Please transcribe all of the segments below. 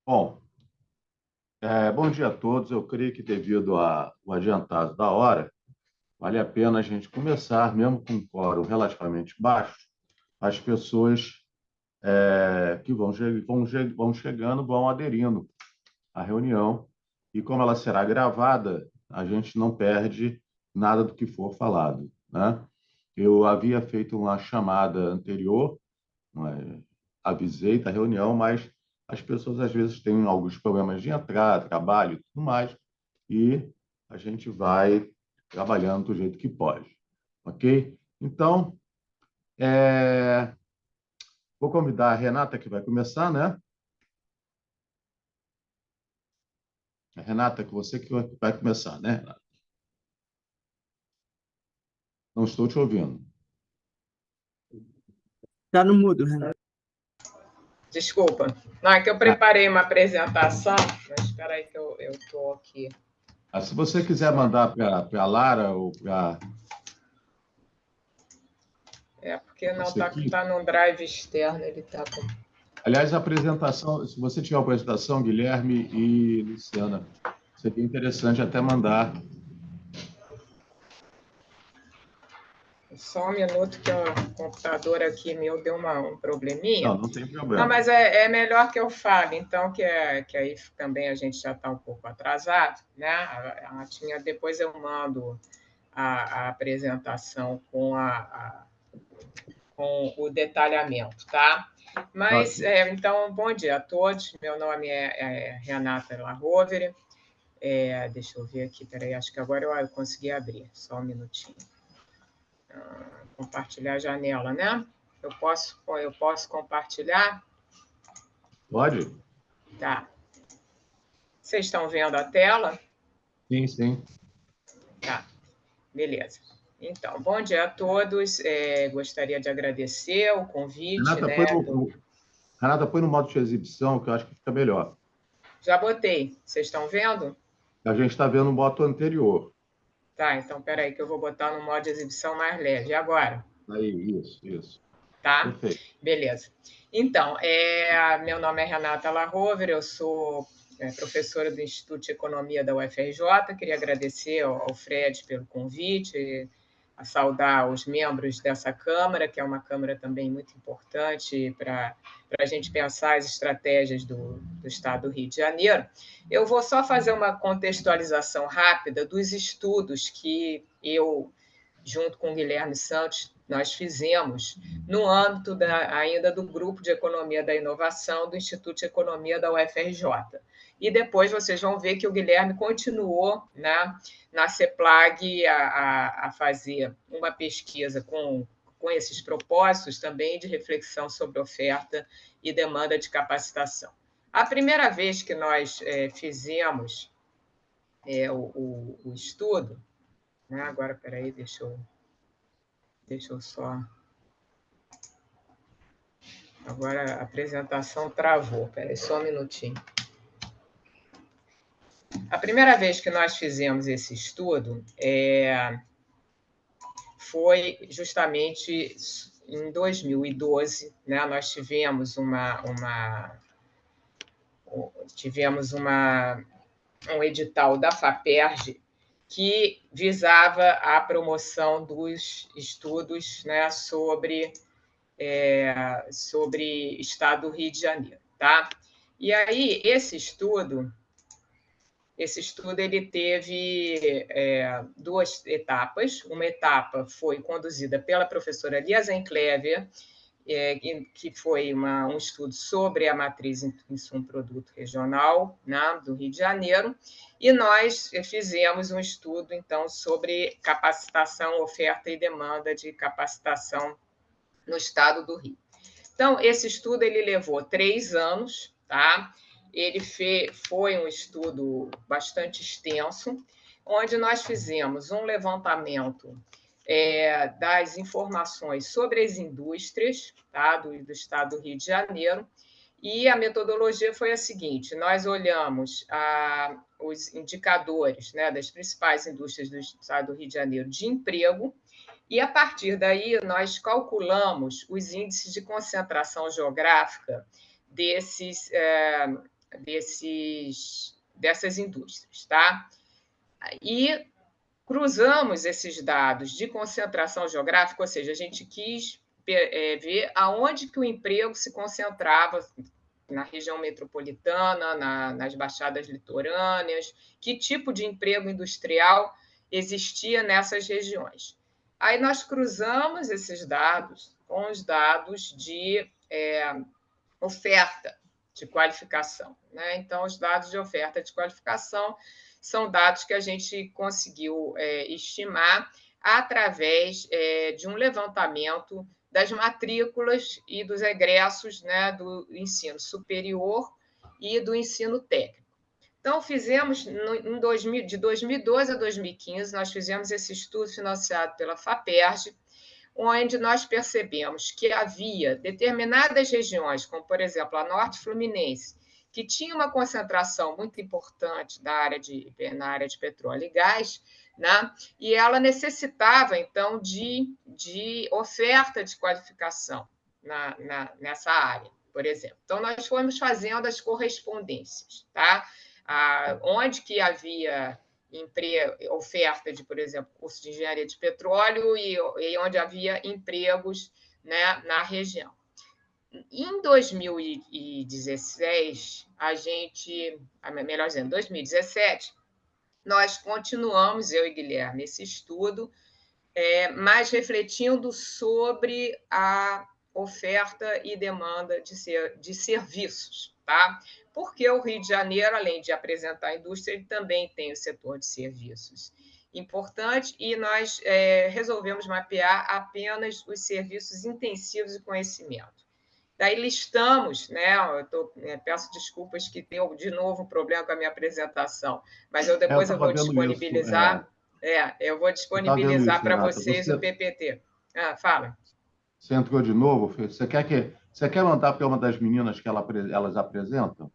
Bom, bom dia a todos. Eu creio que devido ao adiantado da hora, vale a pena a gente começar, mesmo com um quórum relativamente baixo, as pessoas que vão chegando vão aderindo à reunião e como ela será gravada, a gente não perde nada do que for falado, né? Eu havia feito uma chamada anterior, avisei da reunião, mas as pessoas às vezes têm alguns problemas de entrar, trabalho e tudo mais, e a gente vai trabalhando do jeito que pode, ok? Então, vou convidar a Renata, que vai começar, né? Renata, que você que vai começar, né, Renata? Não estou te ouvindo. Tá no mudo, Renato. Desculpa. Não, é que eu preparei uma apresentação, mas espera aí que eu estou aqui. Se você quiser mandar para a Lara ou para... Porque não está num drive externo, ele está com... Aliás, a apresentação, se você tiver uma apresentação, Guilherme e Luciana, seria interessante até mandar. Só um minuto que o computador aqui meu deu um probleminha. Não tem problema. Não, mas é melhor que eu fale, então, que aí também a gente já está um pouco atrasado, né? Depois eu mando a apresentação com o detalhamento, tá? Mas, então, bom dia a todos. Meu nome é Renata Larovere. Deixa eu ver aqui, peraí, acho que agora eu consegui abrir, só um minutinho. Compartilhar a janela, né? Eu posso compartilhar? Pode? Tá. Vocês estão vendo a tela? Sim, sim. Tá, beleza. Então, bom dia a todos. Gostaria de agradecer o convite. Renata, põe no modo de exibição, que eu acho que fica melhor. Já botei. Vocês estão vendo? A gente está vendo o modo anterior. Tá, então, peraí, que eu vou botar no modo de exibição mais leve. E agora? Aí, isso. Tá? Perfeito. Beleza. Então, meu nome é Renata Larovere, eu sou professora do Instituto de Economia da UFRJ. Queria agradecer ao Fred pelo convite, a saudar os membros dessa Câmara, que é uma Câmara também muito importante para a gente pensar as estratégias do Estado do Rio de Janeiro. Eu vou só fazer uma contextualização rápida dos estudos que eu, junto com o Guilherme Santos, nós fizemos no âmbito ainda do Grupo de Economia da Inovação do Instituto de Economia da UFRJ. E depois vocês vão ver que o Guilherme continuou, né, na CEPLAG a fazer uma pesquisa com esses propósitos também de reflexão sobre oferta e demanda de capacitação. A primeira vez que nós fizemos o estudo, né, agora, peraí, deixa eu só... Agora a apresentação travou. Espera aí, só um minutinho. A primeira vez que nós fizemos esse estudo foi justamente em 2012. Né? Nós tivemos um edital da FAPERJ que visava a promoção dos estudos, né, sobre Estado do Rio de Janeiro, tá? E aí esse estudo ele teve duas etapas. Uma etapa foi conduzida pela professora Lia Zenclever, que foi um estudo sobre a matriz insumo-produto regional, né, do Rio de Janeiro, e nós fizemos um estudo, então, sobre capacitação, oferta e demanda de capacitação no estado do Rio. Então, esse estudo ele levou 3 anos, tá? Ele foi um estudo bastante extenso, onde nós fizemos um levantamento das informações sobre as indústrias, tá? do estado do Rio de Janeiro, e a metodologia foi a seguinte: nós olhamos os indicadores, né, das principais indústrias do estado do Rio de Janeiro de emprego, e, a partir daí, nós calculamos os índices de concentração geográfica dessas indústrias, tá? E cruzamos esses dados de concentração geográfica, ou seja, a gente quis ver aonde que o emprego se concentrava na região metropolitana, nas baixadas litorâneas, que tipo de emprego industrial existia nessas regiões. Aí nós cruzamos esses dados com os dados de oferta de qualificação, né? Então, os dados de oferta de qualificação são dados que a gente conseguiu estimar através de um levantamento das matrículas e dos egressos, né, do ensino superior e do ensino técnico. Então, fizemos, de 2012 a 2015, nós fizemos esse estudo financiado pela FAPERJ, onde nós percebemos que havia determinadas regiões, como, por exemplo, a Norte Fluminense, que tinha uma concentração muito importante na área de petróleo e gás, né? E ela necessitava, então, de oferta de qualificação nessa área, por exemplo. Então, nós fomos fazendo as correspondências, tá? Onde que havia oferta de, por exemplo, curso de engenharia de petróleo e onde havia empregos, né, na região. Em 2016, melhor dizendo, 2017, nós continuamos, eu e Guilherme, esse estudo, mas refletindo sobre a oferta e demanda de serviços, tá? Porque o Rio de Janeiro, além de apresentar a indústria, ele também tem o setor de serviços importante, e nós resolvemos mapear apenas os serviços intensivos de conhecimento. Daí listamos, né? Peço desculpas que deu de novo um problema com a minha apresentação, mas depois eu vou disponibilizar. Eu vou disponibilizar para vocês o PPT. Fala. Você entrou de novo, Fê? Você quer mandar para uma das meninas que elas apresentam?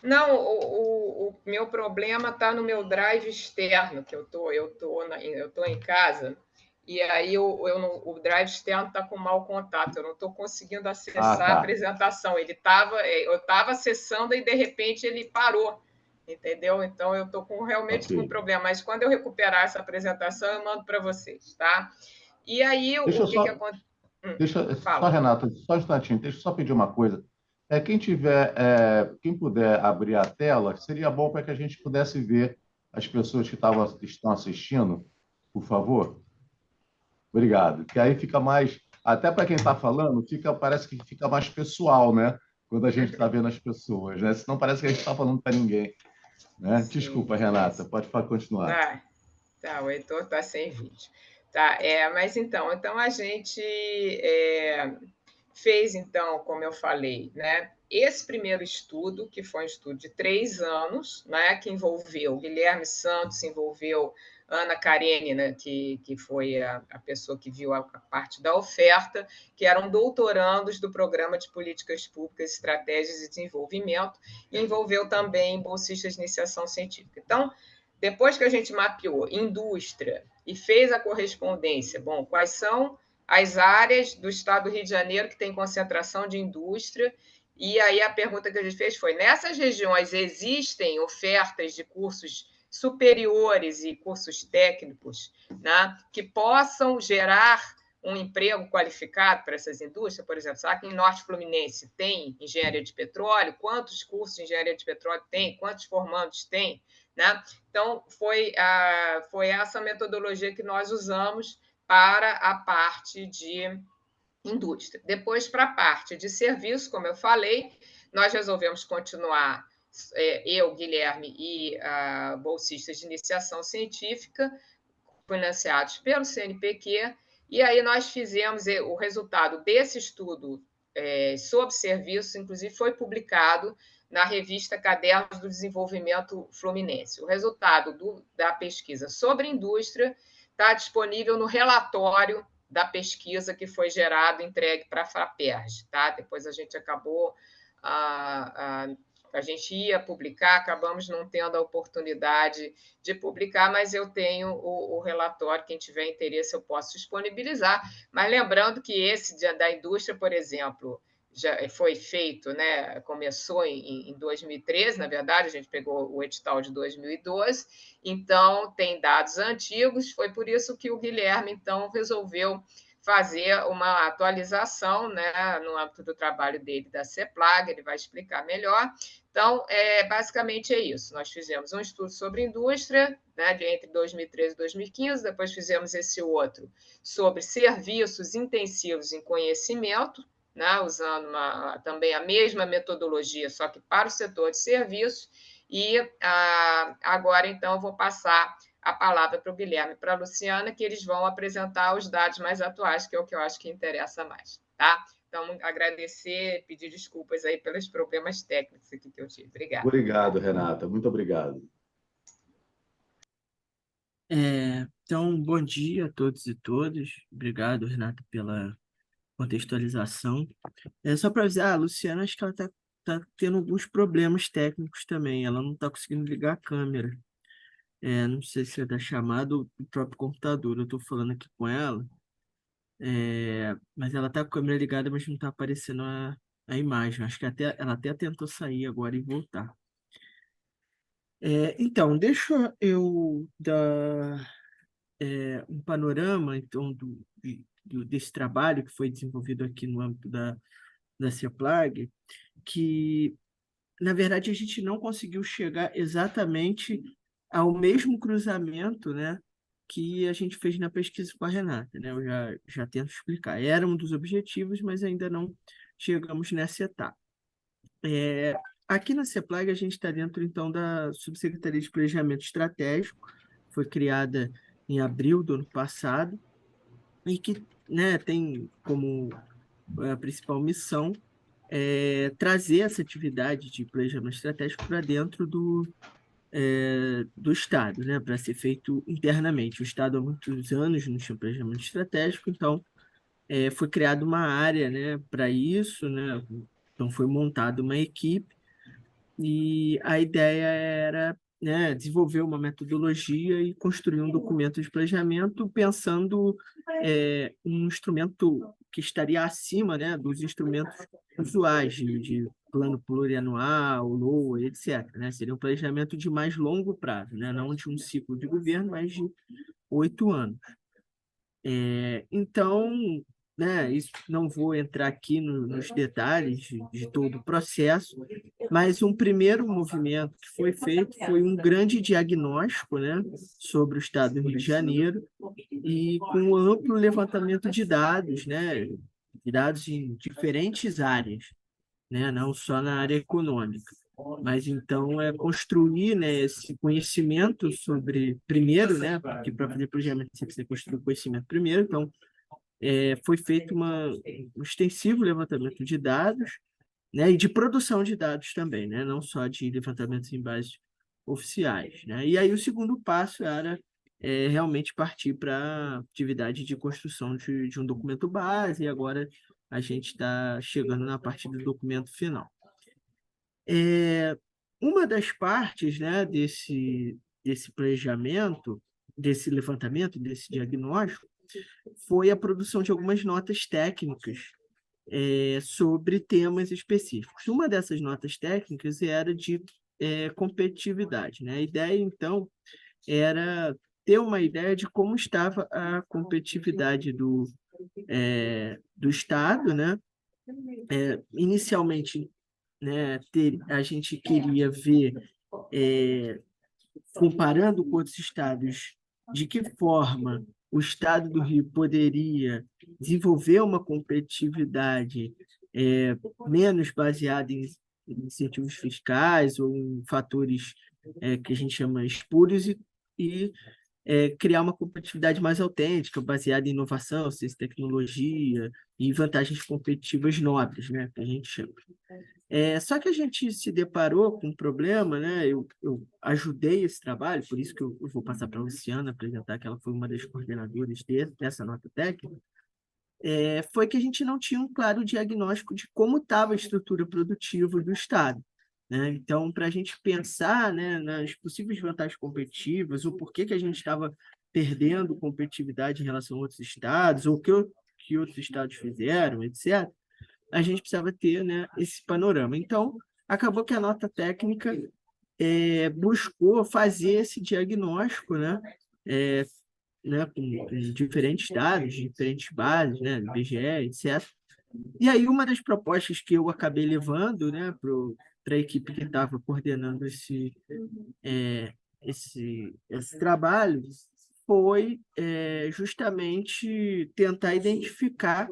Não, o meu problema está no meu drive externo, que eu tô em casa, e aí o drive externo está com mau contato, eu não estou conseguindo acessar a apresentação. Eu estava acessando e, de repente, ele parou, entendeu? Então, eu estou realmente com problema, mas quando eu recuperar essa apresentação, eu mando para vocês, tá? E aí, o que acontece? Só, Renata, só um instantinho, deixa eu só pedir uma coisa. Quem puder abrir a tela, seria bom para que a gente pudesse ver as pessoas que estão assistindo, por favor. Obrigado. Que aí fica mais, até para quem está falando, parece que fica mais pessoal, né? Quando a gente está vendo as pessoas, né? Senão parece que a gente está falando para ninguém. Né? Desculpa, Renata, pode continuar. Tá, o Heitor está sem vídeo. Tá, mas então a gente fez, então, como eu falei, né, esse primeiro estudo, que foi um estudo de 3 anos, né, que envolveu Guilherme Santos, envolveu Ana Karenina, né, que foi a pessoa que viu a parte da oferta, que eram doutorandos do Programa de Políticas Públicas, Estratégias de Desenvolvimento, e envolveu também bolsistas de iniciação científica. Então, depois que a gente mapeou indústria e fez a correspondência, quais são as áreas do estado do Rio de Janeiro que tem concentração de indústria? E aí a pergunta que a gente fez foi: nessas regiões existem ofertas de cursos superiores e cursos técnicos, né, que possam gerar um emprego qualificado para essas indústrias? Por exemplo, será que em Norte Fluminense tem engenharia de petróleo? Quantos cursos de engenharia de petróleo tem? Quantos formandos tem? Né? Então, foi essa metodologia que nós usamos para a parte de indústria. Depois, para a parte de serviço, como eu falei, nós resolvemos continuar, eu, Guilherme e bolsistas de iniciação científica, financiados pelo CNPq, e aí nós fizemos o resultado desse estudo sobre serviços, inclusive foi publicado na revista Cadernos do Desenvolvimento Fluminense. O resultado da pesquisa sobre indústria está disponível no relatório da pesquisa que foi gerado e entregue para a FAPERJ. Tá? Depois a gente acabou... A gente ia publicar, acabamos não tendo a oportunidade de publicar, mas eu tenho o relatório, quem tiver interesse eu posso disponibilizar. Mas lembrando que esse da indústria, por exemplo, já foi feito, né? Começou em 2013, na verdade, a gente pegou o edital de 2012, então tem dados antigos, foi por isso que o Guilherme, então, resolveu fazer uma atualização, né, no âmbito do trabalho dele da CEPLAG, ele vai explicar melhor. Então, basicamente é isso. Nós fizemos um estudo sobre indústria, né, entre 2013 e 2015, depois fizemos esse outro sobre serviços intensivos em conhecimento, né, usando também a mesma metodologia, só que para o setor de serviços. E agora, então, eu vou passar a palavra para o Guilherme e para a Luciana, que eles vão apresentar os dados mais atuais, que é o que eu acho que interessa mais. Tá? Então, agradecer, pedir desculpas aí pelos problemas técnicos aqui que eu tive. Obrigada. Obrigado, Renata. Muito obrigado. Então, bom dia a todos e todas. Obrigado, Renata, pela contextualização. Só para avisar, a Luciana, acho que ela tá tendo alguns problemas técnicos também. Ela não está conseguindo ligar a câmera. Não sei se é da chamada ou do próprio computador. Eu estou falando aqui com ela, mas ela está com a câmera ligada, mas não está aparecendo a imagem. Acho que ela até tentou sair agora e voltar. Então, deixa eu dar um panorama então desse trabalho que foi desenvolvido aqui no âmbito da CEPLAG, que, na verdade, a gente não conseguiu chegar exatamente ao mesmo cruzamento, né, que a gente fez na pesquisa com a Renata, né? Eu já tento explicar. Era um dos objetivos, mas ainda não chegamos nessa etapa. Aqui na CEPLAG, a gente está dentro, então, da Subsecretaria de Planejamento Estratégico, foi criada em abril do ano passado, e que, né, tem como a principal missão trazer essa atividade de planejamento estratégico para dentro do Estado, né, para ser feito internamente. O Estado há muitos anos não tinha planejamento estratégico, então foi criada uma área, né, para isso, né, então foi montada uma equipe e a ideia era, né, desenvolver uma metodologia e construir um documento de planejamento pensando um instrumento que estaria acima, né, dos instrumentos usuais de plano plurianual, LOA, etc., né? Seria um planejamento de mais longo prazo, né? Não de um ciclo de governo, mas de 8 anos. Então, né, isso não vou entrar aqui nos detalhes de todo o processo, mas um primeiro movimento que foi feito foi um grande diagnóstico, né, sobre o estado do Rio de Janeiro e com um amplo levantamento de dados, né, de dados em diferentes áreas, né, não só na área econômica. Mas então construir, né, esse conhecimento sobre primeiro, né, porque para fazer planejamento você precisa construir o conhecimento primeiro. Então foi feito um extensivo levantamento de dados, né, e de produção de dados também, né, não só de levantamentos em bases oficiais, né. E aí o segundo passo era realmente partir para a atividade de construção de um documento base, e agora a gente está chegando na parte do documento final. Uma das partes, né, desse planejamento, desse levantamento, desse diagnóstico, foi a produção de algumas notas técnicas sobre temas específicos. Uma dessas notas técnicas era de competitividade, né? A ideia, então, era ter uma ideia de como estava a competitividade do Estado, né? Inicialmente, né, a gente queria ver, comparando com outros estados, de que forma o estado do Rio poderia desenvolver uma competitividade menos baseada em incentivos fiscais ou em fatores que a gente chama espúrios e criar uma competitividade mais autêntica, baseada em inovação, ciência e tecnologia e vantagens competitivas nobres, né, que a gente chama. Só que a gente se deparou com um problema, né? Eu ajudei esse trabalho, por isso que eu vou passar para a Luciana apresentar, que ela foi uma das coordenadoras dessa nota técnica, foi que a gente não tinha um claro diagnóstico de como estava a estrutura produtiva do Estado, né? Então, para a gente pensar, né, nas possíveis vantagens competitivas, o porquê que a gente estava perdendo competitividade em relação a outros estados, ou que outros estados fizeram, etc., a gente precisava ter, né, esse panorama. Então, acabou que a nota técnica buscou fazer esse diagnóstico, com diferentes dados, diferentes bases, né, IBGE, etc. E aí, uma das propostas que eu acabei levando, né, para a equipe que estava coordenando esse trabalho foi justamente tentar identificar,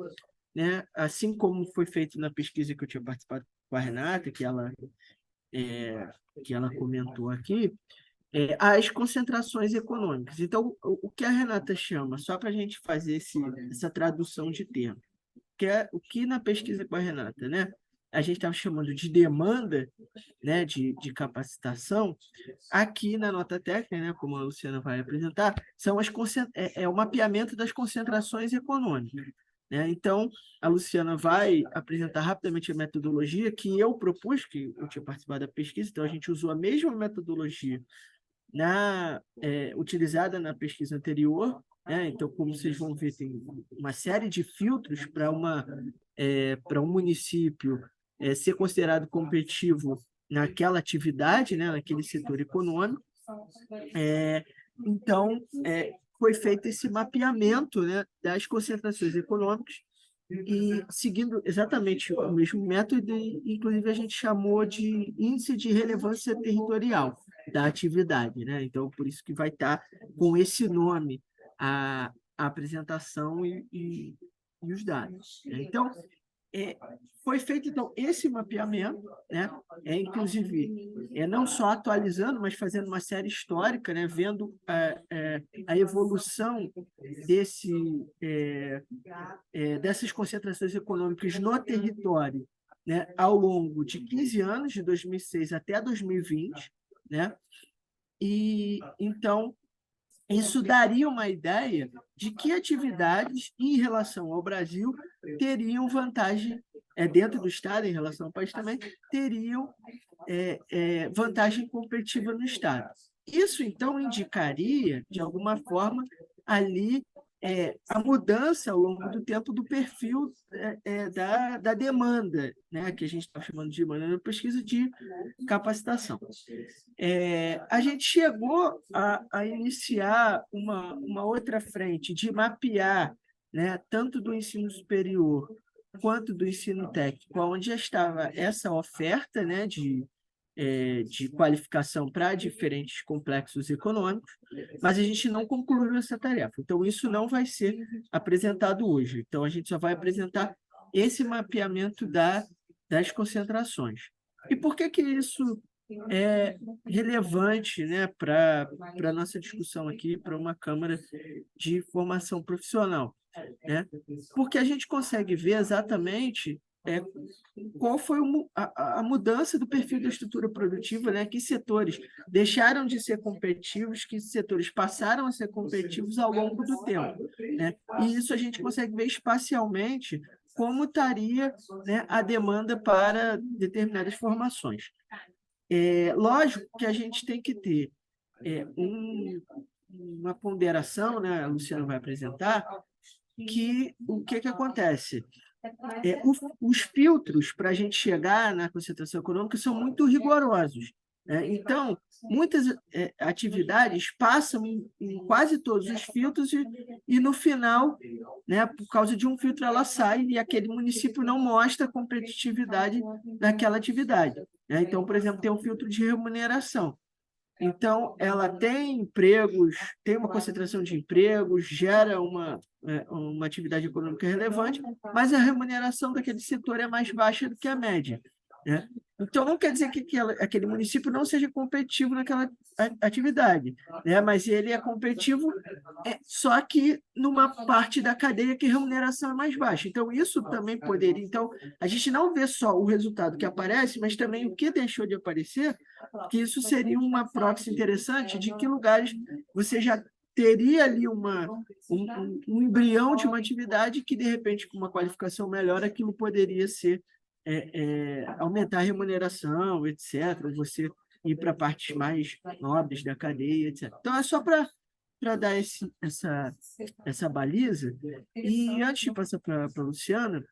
né, assim como foi feito na pesquisa que eu tinha participado com a Renata, que ela comentou aqui, as concentrações econômicas. Então, o que a Renata chama, só para a gente fazer essa tradução de termo, que é o que na pesquisa com a Renata, né, a gente estava chamando de demanda, né, de capacitação, aqui na nota técnica, né, como a Luciana vai apresentar, é o mapeamento das concentrações econômicas. Né? Então, a Luciana vai apresentar rapidamente a metodologia que eu propus, que eu tinha participado da pesquisa, então a gente usou a mesma metodologia utilizada na pesquisa anterior, né? Então, como vocês vão ver, tem uma série de filtros para um município ser considerado competitivo naquela atividade, né? Naquele setor econômico. Então, foi feito esse mapeamento, né, das concentrações econômicas e seguindo exatamente o mesmo método, inclusive a gente chamou de índice de relevância territorial da atividade, né? Então, por isso que vai estar com esse nome a apresentação e os dados. Né? Então, foi feito então esse mapeamento, né? Inclusive não só atualizando, mas fazendo uma série histórica, né? Vendo a evolução dessas concentrações econômicas no território, né? Ao longo de 15 anos, de 2006 até 2020, né? E então isso daria uma ideia de que atividades em relação ao Brasil teriam vantagem, dentro do Estado, em relação ao país também, teriam vantagem competitiva no Estado. Isso, então, indicaria, de alguma forma, ali a mudança ao longo do tempo do perfil da demanda, né, que a gente está chamando de demanda na pesquisa de capacitação. A gente chegou a iniciar uma outra frente de mapear, né, tanto do ensino superior quanto do ensino técnico, onde já estava essa oferta, né, de qualificação para diferentes complexos econômicos, mas a gente não concluiu essa tarefa. Então, isso não vai ser apresentado hoje. Então, a gente só vai apresentar esse mapeamento das concentrações. E por que isso é relevante, né, para a nossa discussão aqui, para uma Câmara de Formação Profissional? Né? Porque a gente consegue ver exatamente qual foi a mudança do perfil da estrutura produtiva, né? Que setores deixaram de ser competitivos, que setores passaram a ser competitivos ao longo do tempo. Né? E isso a gente consegue ver espacialmente como estaria, né, a demanda para determinadas formações. Lógico que a gente tem que ter uma ponderação, né? A Luciana vai apresentar, que o que acontece? Os filtros para a gente chegar na concentração econômica são muito rigorosos. Então, muitas atividades passam em quase todos os filtros e no final, né, por causa de um filtro, ela sai e aquele município não mostra competitividade naquela atividade. Né? Então, por exemplo, tem um filtro de remuneração. Então, ela tem empregos, tem uma concentração de empregos, gera uma atividade econômica relevante, mas a remuneração daquele setor é mais baixa do que a média. Né? Então, não quer dizer que aquele município não seja competitivo naquela atividade, né? Mas ele é competitivo só que numa parte da cadeia que a remuneração é mais baixa. Então, isso também poderia... Então, a gente não vê só o resultado que aparece, mas também o que deixou de aparecer, que isso seria uma proxy interessante de que lugares você já teria ali um embrião de uma atividade que, de repente, com uma qualificação melhor, aquilo poderia ser aumentar a remuneração, etc., você ir para partes mais nobres da cadeia, etc. Então, é só para dar essa baliza. E antes de passar para a Luciana,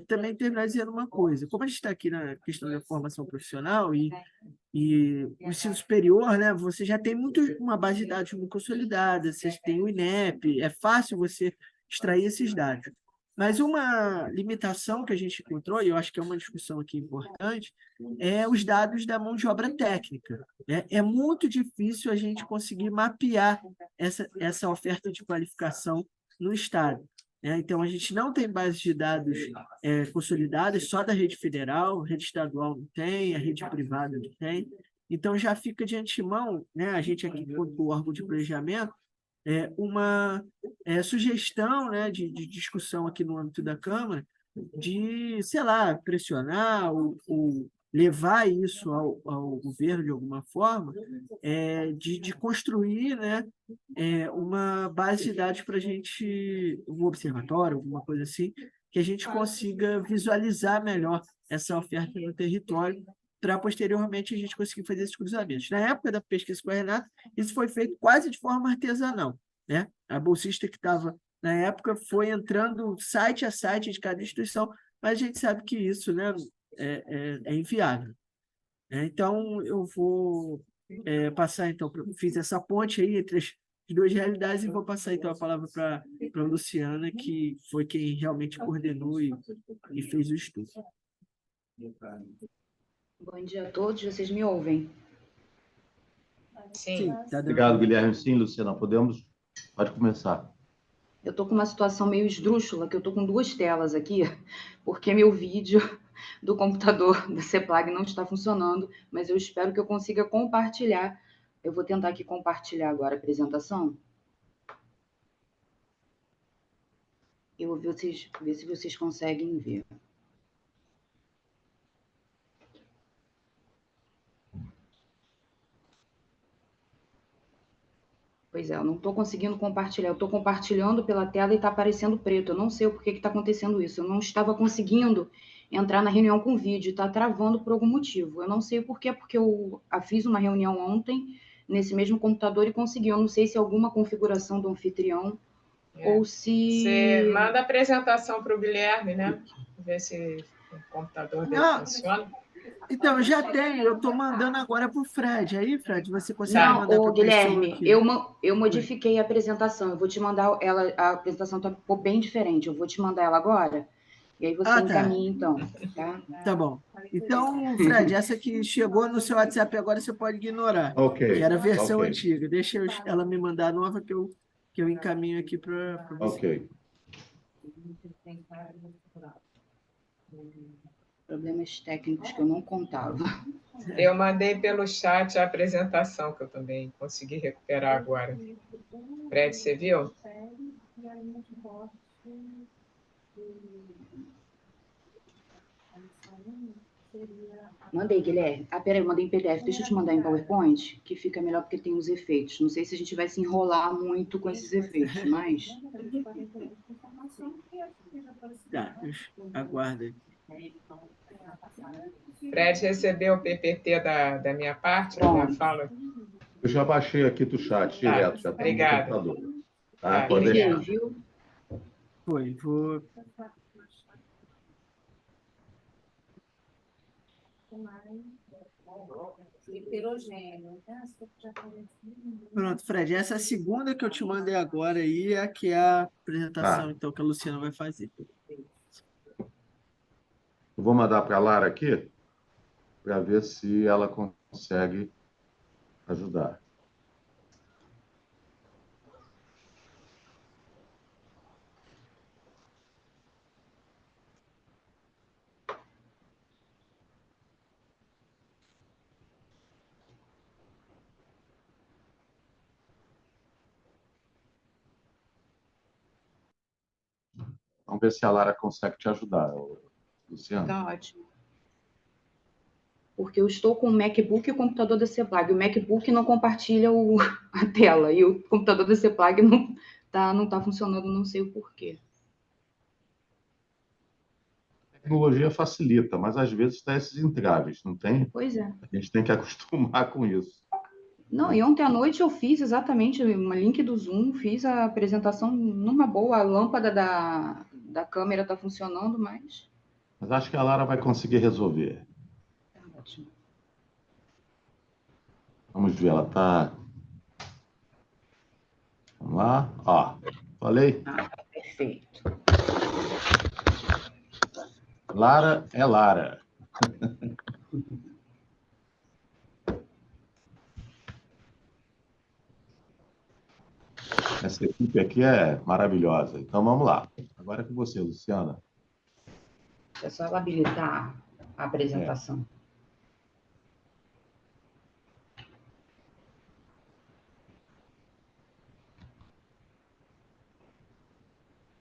também terminar dizendo uma coisa. Como a gente está aqui na questão da formação profissional e o ensino superior, né, você já tem uma base de dados muito consolidada, você tem o INEP, é fácil você extrair esses dados. Mas uma limitação que a gente encontrou, e eu acho que é uma discussão aqui importante, é os dados da mão de obra técnica, né? É muito difícil a gente conseguir mapear essa oferta de qualificação no Estado, né? Então, a gente não tem base de dados consolidadas, só da rede federal, rede estadual não tem, a rede privada não tem. Então, já fica de antemão, né, a gente aqui, enquanto órgão de planejamento, uma sugestão, né, de discussão aqui no âmbito da Câmara, de, sei lá, pressionar ou levar isso ao governo de alguma forma, de construir, né, uma base de dados para a gente, um observatório, alguma coisa assim, que a gente consiga visualizar melhor essa oferta no território, para posteriormente a gente conseguir fazer esses cruzamentos. Na época da pesquisa com a Renata, isso foi feito quase de forma artesanal, né? A bolsista que estava na época foi entrando site a site de cada instituição, mas a gente sabe que isso, né, é inviável, né? Então, eu vou passar, então, fiz essa ponte aí entre as duas realidades e vou passar, então, a palavra para a Luciana, que foi quem realmente coordenou e fez o estudo. Bom dia a todos, vocês me ouvem? Sim. Tá dando. Obrigado, Guilherme. Sim, Luciana, pode começar. Eu estou com uma situação meio esdrúxula, que eu estou com duas telas aqui, porque meu vídeo do computador da CEPLAG não está funcionando, mas eu espero que eu consiga compartilhar. Eu vou tentar aqui compartilhar agora a apresentação. Eu vou ver se vocês conseguem ver. Pois é, eu não estou conseguindo compartilhar. Eu estou compartilhando pela tela e está aparecendo preto. Eu não sei o porquê que está acontecendo isso. Eu não estava conseguindo entrar na reunião com vídeo. Está travando por algum motivo. Eu não sei o porquê, porque eu fiz uma reunião ontem nesse mesmo computador e consegui. Eu não sei se é alguma configuração do anfitrião ou se... Você manda a apresentação para o Guilherme, né? Ver se o computador dele funciona. Então, já tenho, eu estou mandando agora para o Fred. Aí, Fred, você consegue Não, mandar para a pessoa Guilherme, aqui? eu modifiquei a apresentação. Eu vou te mandar ela. A apresentação ficou bem diferente. Eu vou te mandar ela agora. E aí você encaminha, então. Tá bom. Então, Fred, essa que chegou no seu WhatsApp agora você pode ignorar. Ok. Que era a versão antiga. Deixa ela me mandar a nova que eu encaminho aqui para você. Ok. Problemas técnicos que eu não contava. Eu mandei pelo chat a apresentação, que eu também consegui recuperar agora. Fred, você viu? Mandei, Guilherme. Peraí, eu mandei em PDF. Deixa eu te mandar em PowerPoint, que fica melhor porque tem os efeitos. Não sei se a gente vai se enrolar muito com esses efeitos, mas... Tá, aguarda. Fred recebeu o PPT da minha parte, da minha fala? Eu já baixei aqui do chat direto, já está no computador. Tá? Pode deixar. Viu? Foi, vou... Pronto, Fred, essa segunda que eu te mandei agora aí é a que é a apresentação, então, que a Luciana vai fazer. Eu vou mandar para a Lara aqui, para ver se ela consegue ajudar. Vamos ver se a Lara consegue te ajudar, Luciana. Tá ótimo. Porque eu estou com o MacBook e o computador da CEPLAG. O MacBook não compartilha a tela e o computador da CEPLAG não tá funcionando, não sei o porquê. A tecnologia facilita, mas às vezes tem esses entraves, não tem? Pois é. A gente tem que acostumar com isso. Não, e ontem à noite eu fiz exatamente uma link do Zoom, fiz a apresentação numa boa, a lâmpada da câmera está funcionando, mas... Mas acho que a Lara vai conseguir resolver. Tá ótimo. Vamos ver, ela está... Vamos lá. Ó, falei. Perfeito. Lara é Lara. Essa equipe aqui é maravilhosa. Então, vamos lá. Agora é com você, Luciana. É só ela habilitar a apresentação.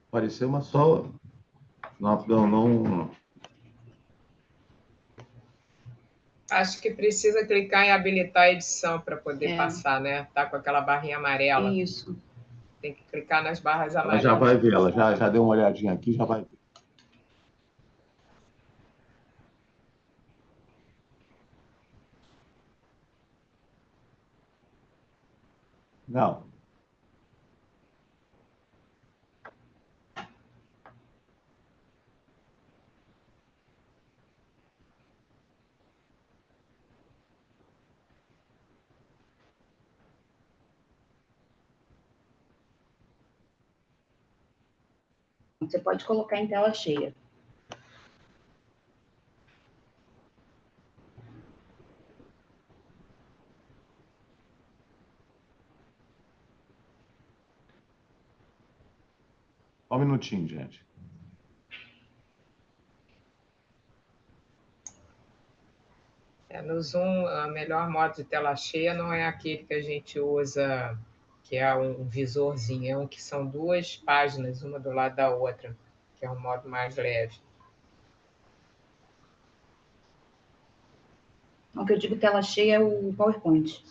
Apareceu uma só... Não... Acho que precisa clicar em habilitar a edição para poder É. passar, né? Tá com aquela barrinha amarela. Isso. Tem que clicar nas barras Ela amarelas. já vai ver, ela já deu uma olhadinha aqui, já vai ver. Não. Você pode colocar em tela cheia. Só um minutinho, gente. No Zoom, o melhor modo de tela cheia não é aquele que a gente usa, que é um visorzinho, é um que são duas páginas, uma do lado da outra, que é um modo mais leve. O que eu digo tela cheia é o PowerPoint.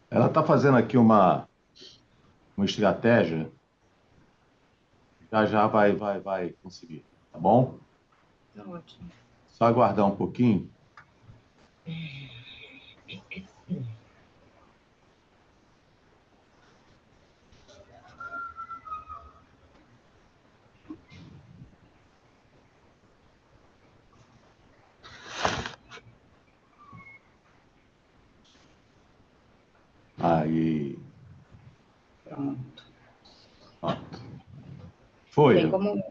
Ela está fazendo aqui uma estratégia. Já vai conseguir, tá bom? Tá ótimo. Só aguardar um pouquinho. Aí. Pronto. Pronto. Foi. Tem como...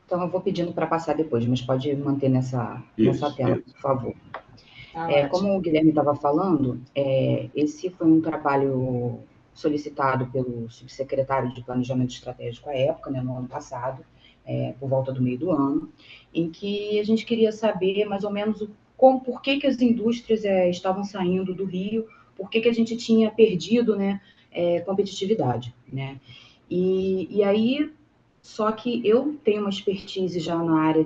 Então, eu vou pedindo para passar depois, mas pode manter nessa tela, por favor. Como o Guilherme estava falando, esse foi um trabalho solicitado pelo subsecretário de Planejamento Estratégico à época, né, no ano passado, por volta do meio do ano, em que a gente queria saber mais ou menos por que as indústrias estavam saindo do Rio, por que a gente tinha perdido, né, competitividade, né? E aí, só que eu tenho uma expertise já na área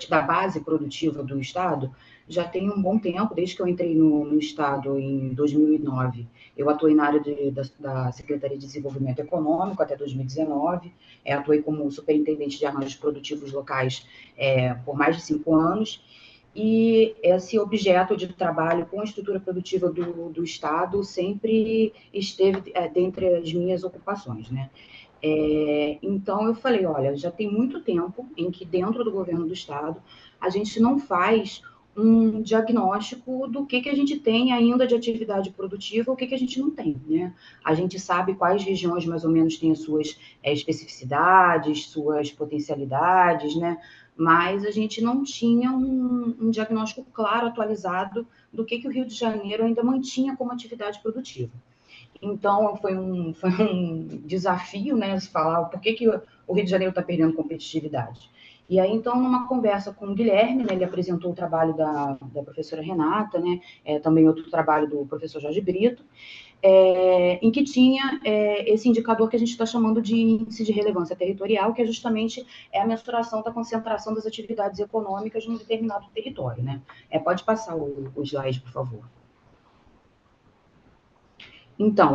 da base produtiva do Estado, já tem um bom tempo, desde que eu entrei no Estado em 2009. Eu atuei na área da Secretaria de Desenvolvimento Econômico até 2019, atuei como superintendente de arranjos produtivos locais por mais de 5 anos, e esse objeto de trabalho com a estrutura produtiva do Estado sempre esteve dentre as minhas ocupações, né? Então, eu falei, olha, já tem muito tempo em que dentro do governo do Estado a gente não faz um diagnóstico do que a gente tem ainda de atividade produtiva, o que a gente não tem, né? A gente sabe quais regiões mais ou menos têm as suas especificidades, suas potencialidades, né? Mas a gente não tinha um diagnóstico claro, atualizado, do que o Rio de Janeiro ainda mantinha como atividade produtiva. Então, foi um desafio, né, se falar por que o Rio de Janeiro está perdendo competitividade. E aí, então, numa conversa com o Guilherme, né, ele apresentou o trabalho da professora Renata, né, também outro trabalho do professor Jorge Brito, em que tinha esse indicador que a gente está chamando de índice de relevância territorial, que é justamente a mensuração da concentração das atividades econômicas num determinado território, né? Pode passar o slide, por favor. Então,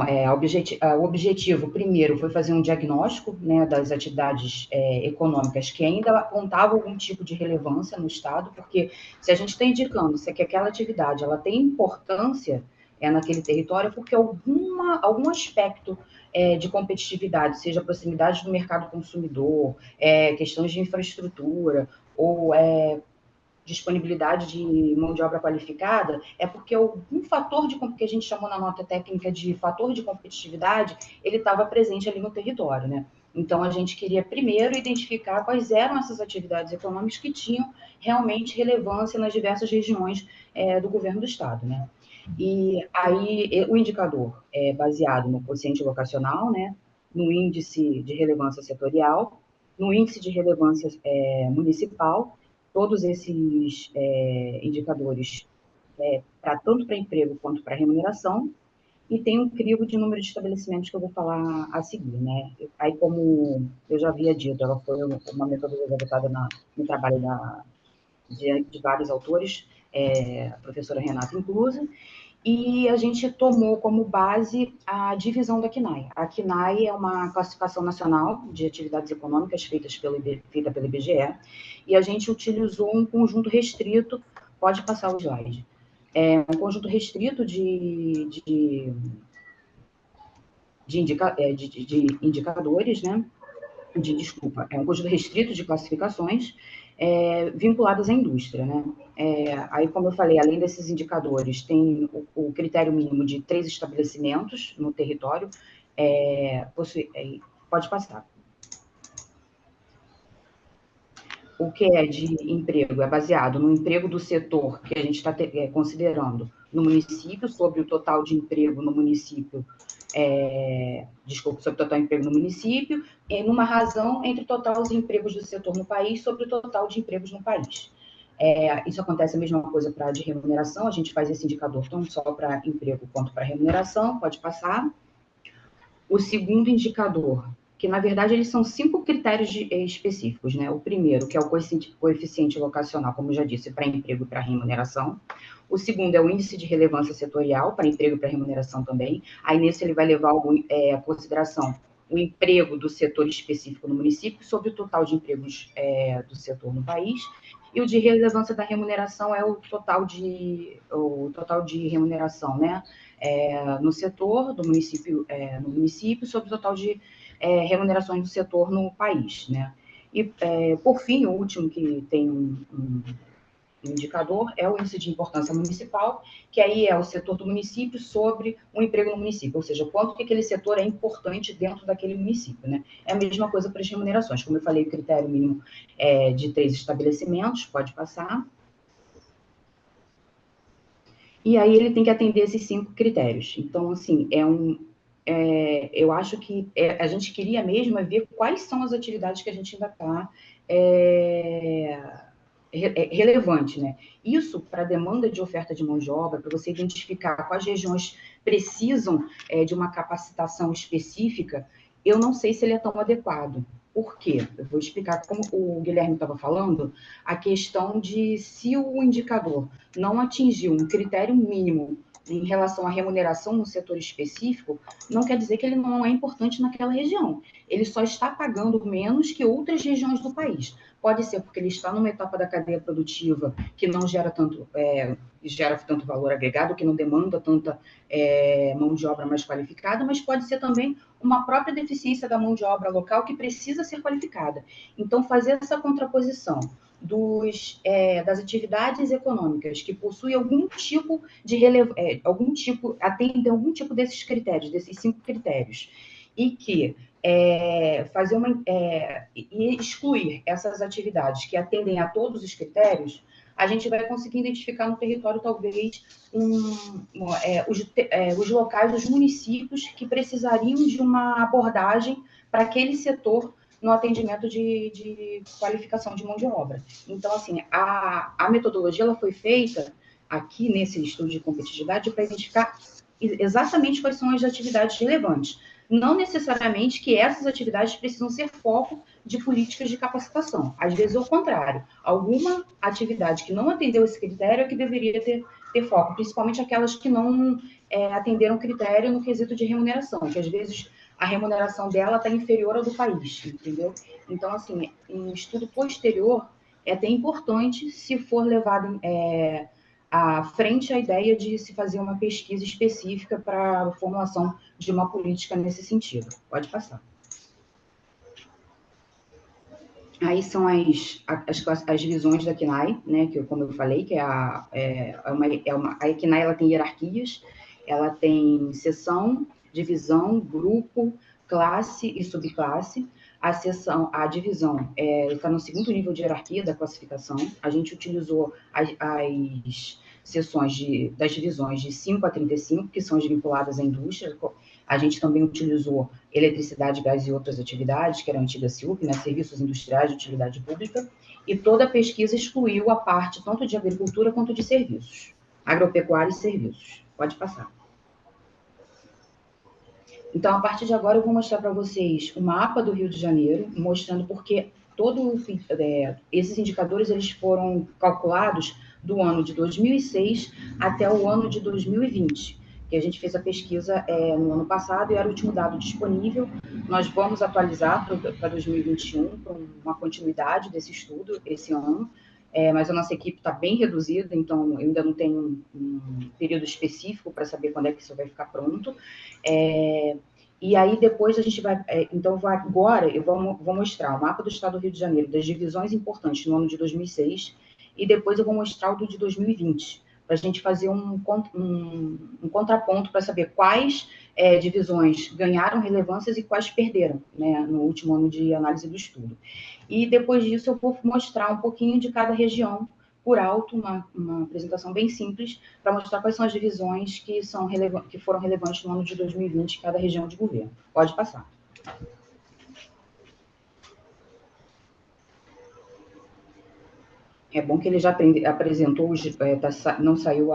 o objetivo, primeiro, foi fazer um diagnóstico, né, das atividades econômicas que ainda apontavam algum tipo de relevância no Estado, porque se a gente está indicando se é que aquela atividade ela tem importância naquele território, é porque algum aspecto de competitividade, seja proximidade do mercado consumidor, questões de infraestrutura, ou disponibilidade de mão de obra qualificada, é porque algum fator que a gente chamou na nota técnica de fator de competitividade, ele estava presente ali no território, né? Então, a gente queria primeiro identificar quais eram essas atividades econômicas que tinham realmente relevância nas diversas regiões do governo do Estado, né? E aí, o indicador é baseado no quociente locacional, né? No índice de relevância setorial, no índice de relevância municipal. Todos esses indicadores, tanto para emprego quanto para remuneração, e tem um crivo de número de estabelecimentos que eu vou falar a seguir, né? Aí, como eu já havia dito, ela foi uma metodologia adotada no trabalho de vários autores, a professora Renata inclusa, e a gente tomou como base a divisão da CNAE. A CNAE é uma classificação nacional de atividades econômicas feita pelo IBGE, e a gente utilizou um conjunto restrito, pode passar o slide, um conjunto restrito de indicadores, né? Um conjunto restrito de classificações vinculadas à indústria, né? Aí, como eu falei, além desses indicadores, tem o critério mínimo de 3 estabelecimentos no território, pode passar. O que é de emprego é baseado no emprego do setor que a gente está considerando no município, sobre o total de emprego no município, sobre o total de emprego no município, numa razão entre o total de empregos do setor no país sobre o total de empregos no país. Isso acontece a mesma coisa para a de remuneração, a gente faz esse indicador tanto só para emprego quanto para remuneração, pode passar. O segundo indicador, que na verdade eles são 5 critérios específicos, né? O primeiro, que é o coeficiente locacional, como eu já disse, para emprego e para remuneração. O segundo é o índice de relevância setorial, para emprego e para remuneração também. Aí nesse ele vai levar a consideração o emprego do setor específico no município sobre o total de empregos do setor no país. E o de relevância da remuneração é o total de remuneração, né? No setor do município, no município, sobre o total de remunerações do setor no país, né? E, por fim, o último que tem um indicador é o índice de importância municipal, que aí é o setor do município sobre o emprego no município, ou seja, quanto que aquele setor é importante dentro daquele município, né? É a mesma coisa para as remunerações. Como eu falei, o critério mínimo é de 3 estabelecimentos, pode passar. E aí ele tem que atender esses 5 critérios. Então, assim, eu acho que a gente queria mesmo ver quais são as atividades que a gente ainda está relevante, né? Isso para a demanda de oferta de mão de obra, para você identificar quais regiões precisam de uma capacitação específica, eu não sei se ele é tão adequado. Por quê? Eu vou explicar, como o Guilherme estava falando, a questão de se o indicador não atingiu um critério mínimo em relação à remuneração no setor específico, não quer dizer que ele não é importante naquela região. Ele só está pagando menos que outras regiões do país. Pode ser porque ele está numa etapa da cadeia produtiva que não gera tanto valor agregado, que não demanda tanta mão de obra mais qualificada, mas pode ser também uma própria deficiência da mão de obra local que precisa ser qualificada. Então, fazer essa contraposição das atividades econômicas que possuem algum tipo de atendem algum tipo desses critérios, desses 5 critérios, e que e excluir essas atividades que atendem a todos os critérios, a gente vai conseguir identificar no território, talvez, os locais, os municípios que precisariam de uma abordagem para aquele setor no atendimento de qualificação de mão de obra. Então, assim, a metodologia ela foi feita aqui nesse estudo de competitividade para identificar exatamente quais são as atividades relevantes. Não necessariamente que essas atividades precisam ser foco de políticas de capacitação. Às vezes, ao contrário, alguma atividade que não atendeu esse critério é que deveria ter foco, principalmente aquelas que não atenderam critério no quesito de remuneração, que às vezes a remuneração dela está inferior ao do país, entendeu? Então, assim, em estudo posterior, é até importante se for levado à frente a ideia de se fazer uma pesquisa específica para a formulação de uma política nesse sentido. Pode passar. Aí são as divisões da CNAE, né, que, como eu falei, que a CNAE ela tem hierarquias, ela tem seção, divisão, grupo, classe e subclasse. A divisão está no segundo nível de hierarquia da classificação. A gente utilizou as seções das divisões de 5 a 35, que são as vinculadas à indústria. A gente também utilizou eletricidade, gás e outras atividades, que era a antiga SIUP, né, serviços industriais de utilidade pública, e toda a pesquisa excluiu a parte tanto de agricultura quanto de serviços, agropecuária e serviços. Pode passar. Então, a partir de agora, eu vou mostrar para vocês o mapa do Rio de Janeiro, mostrando porque esses indicadores eles foram calculados do ano de 2006 até o ano de 2020, que a gente fez a pesquisa no ano passado e era o último dado disponível. Nós vamos atualizar para 2021, para uma continuidade desse estudo esse ano, mas a nossa equipe está bem reduzida, então eu ainda não tenho um período específico para saber quando é que isso vai ficar pronto. E aí depois a gente vai... agora eu vou mostrar o mapa do estado do Rio de Janeiro, das divisões importantes no ano de 2006, e depois eu vou mostrar o do de 2020, para a gente fazer um contraponto para saber quais divisões ganharam relevâncias e quais perderam, né, no último ano de análise do estudo. E depois disso eu vou mostrar um pouquinho de cada região, por alto, uma apresentação bem simples, para mostrar quais são as divisões que foram relevantes no ano de 2020 em cada região de governo. Pode passar. É bom que ele já apresentou, não saiu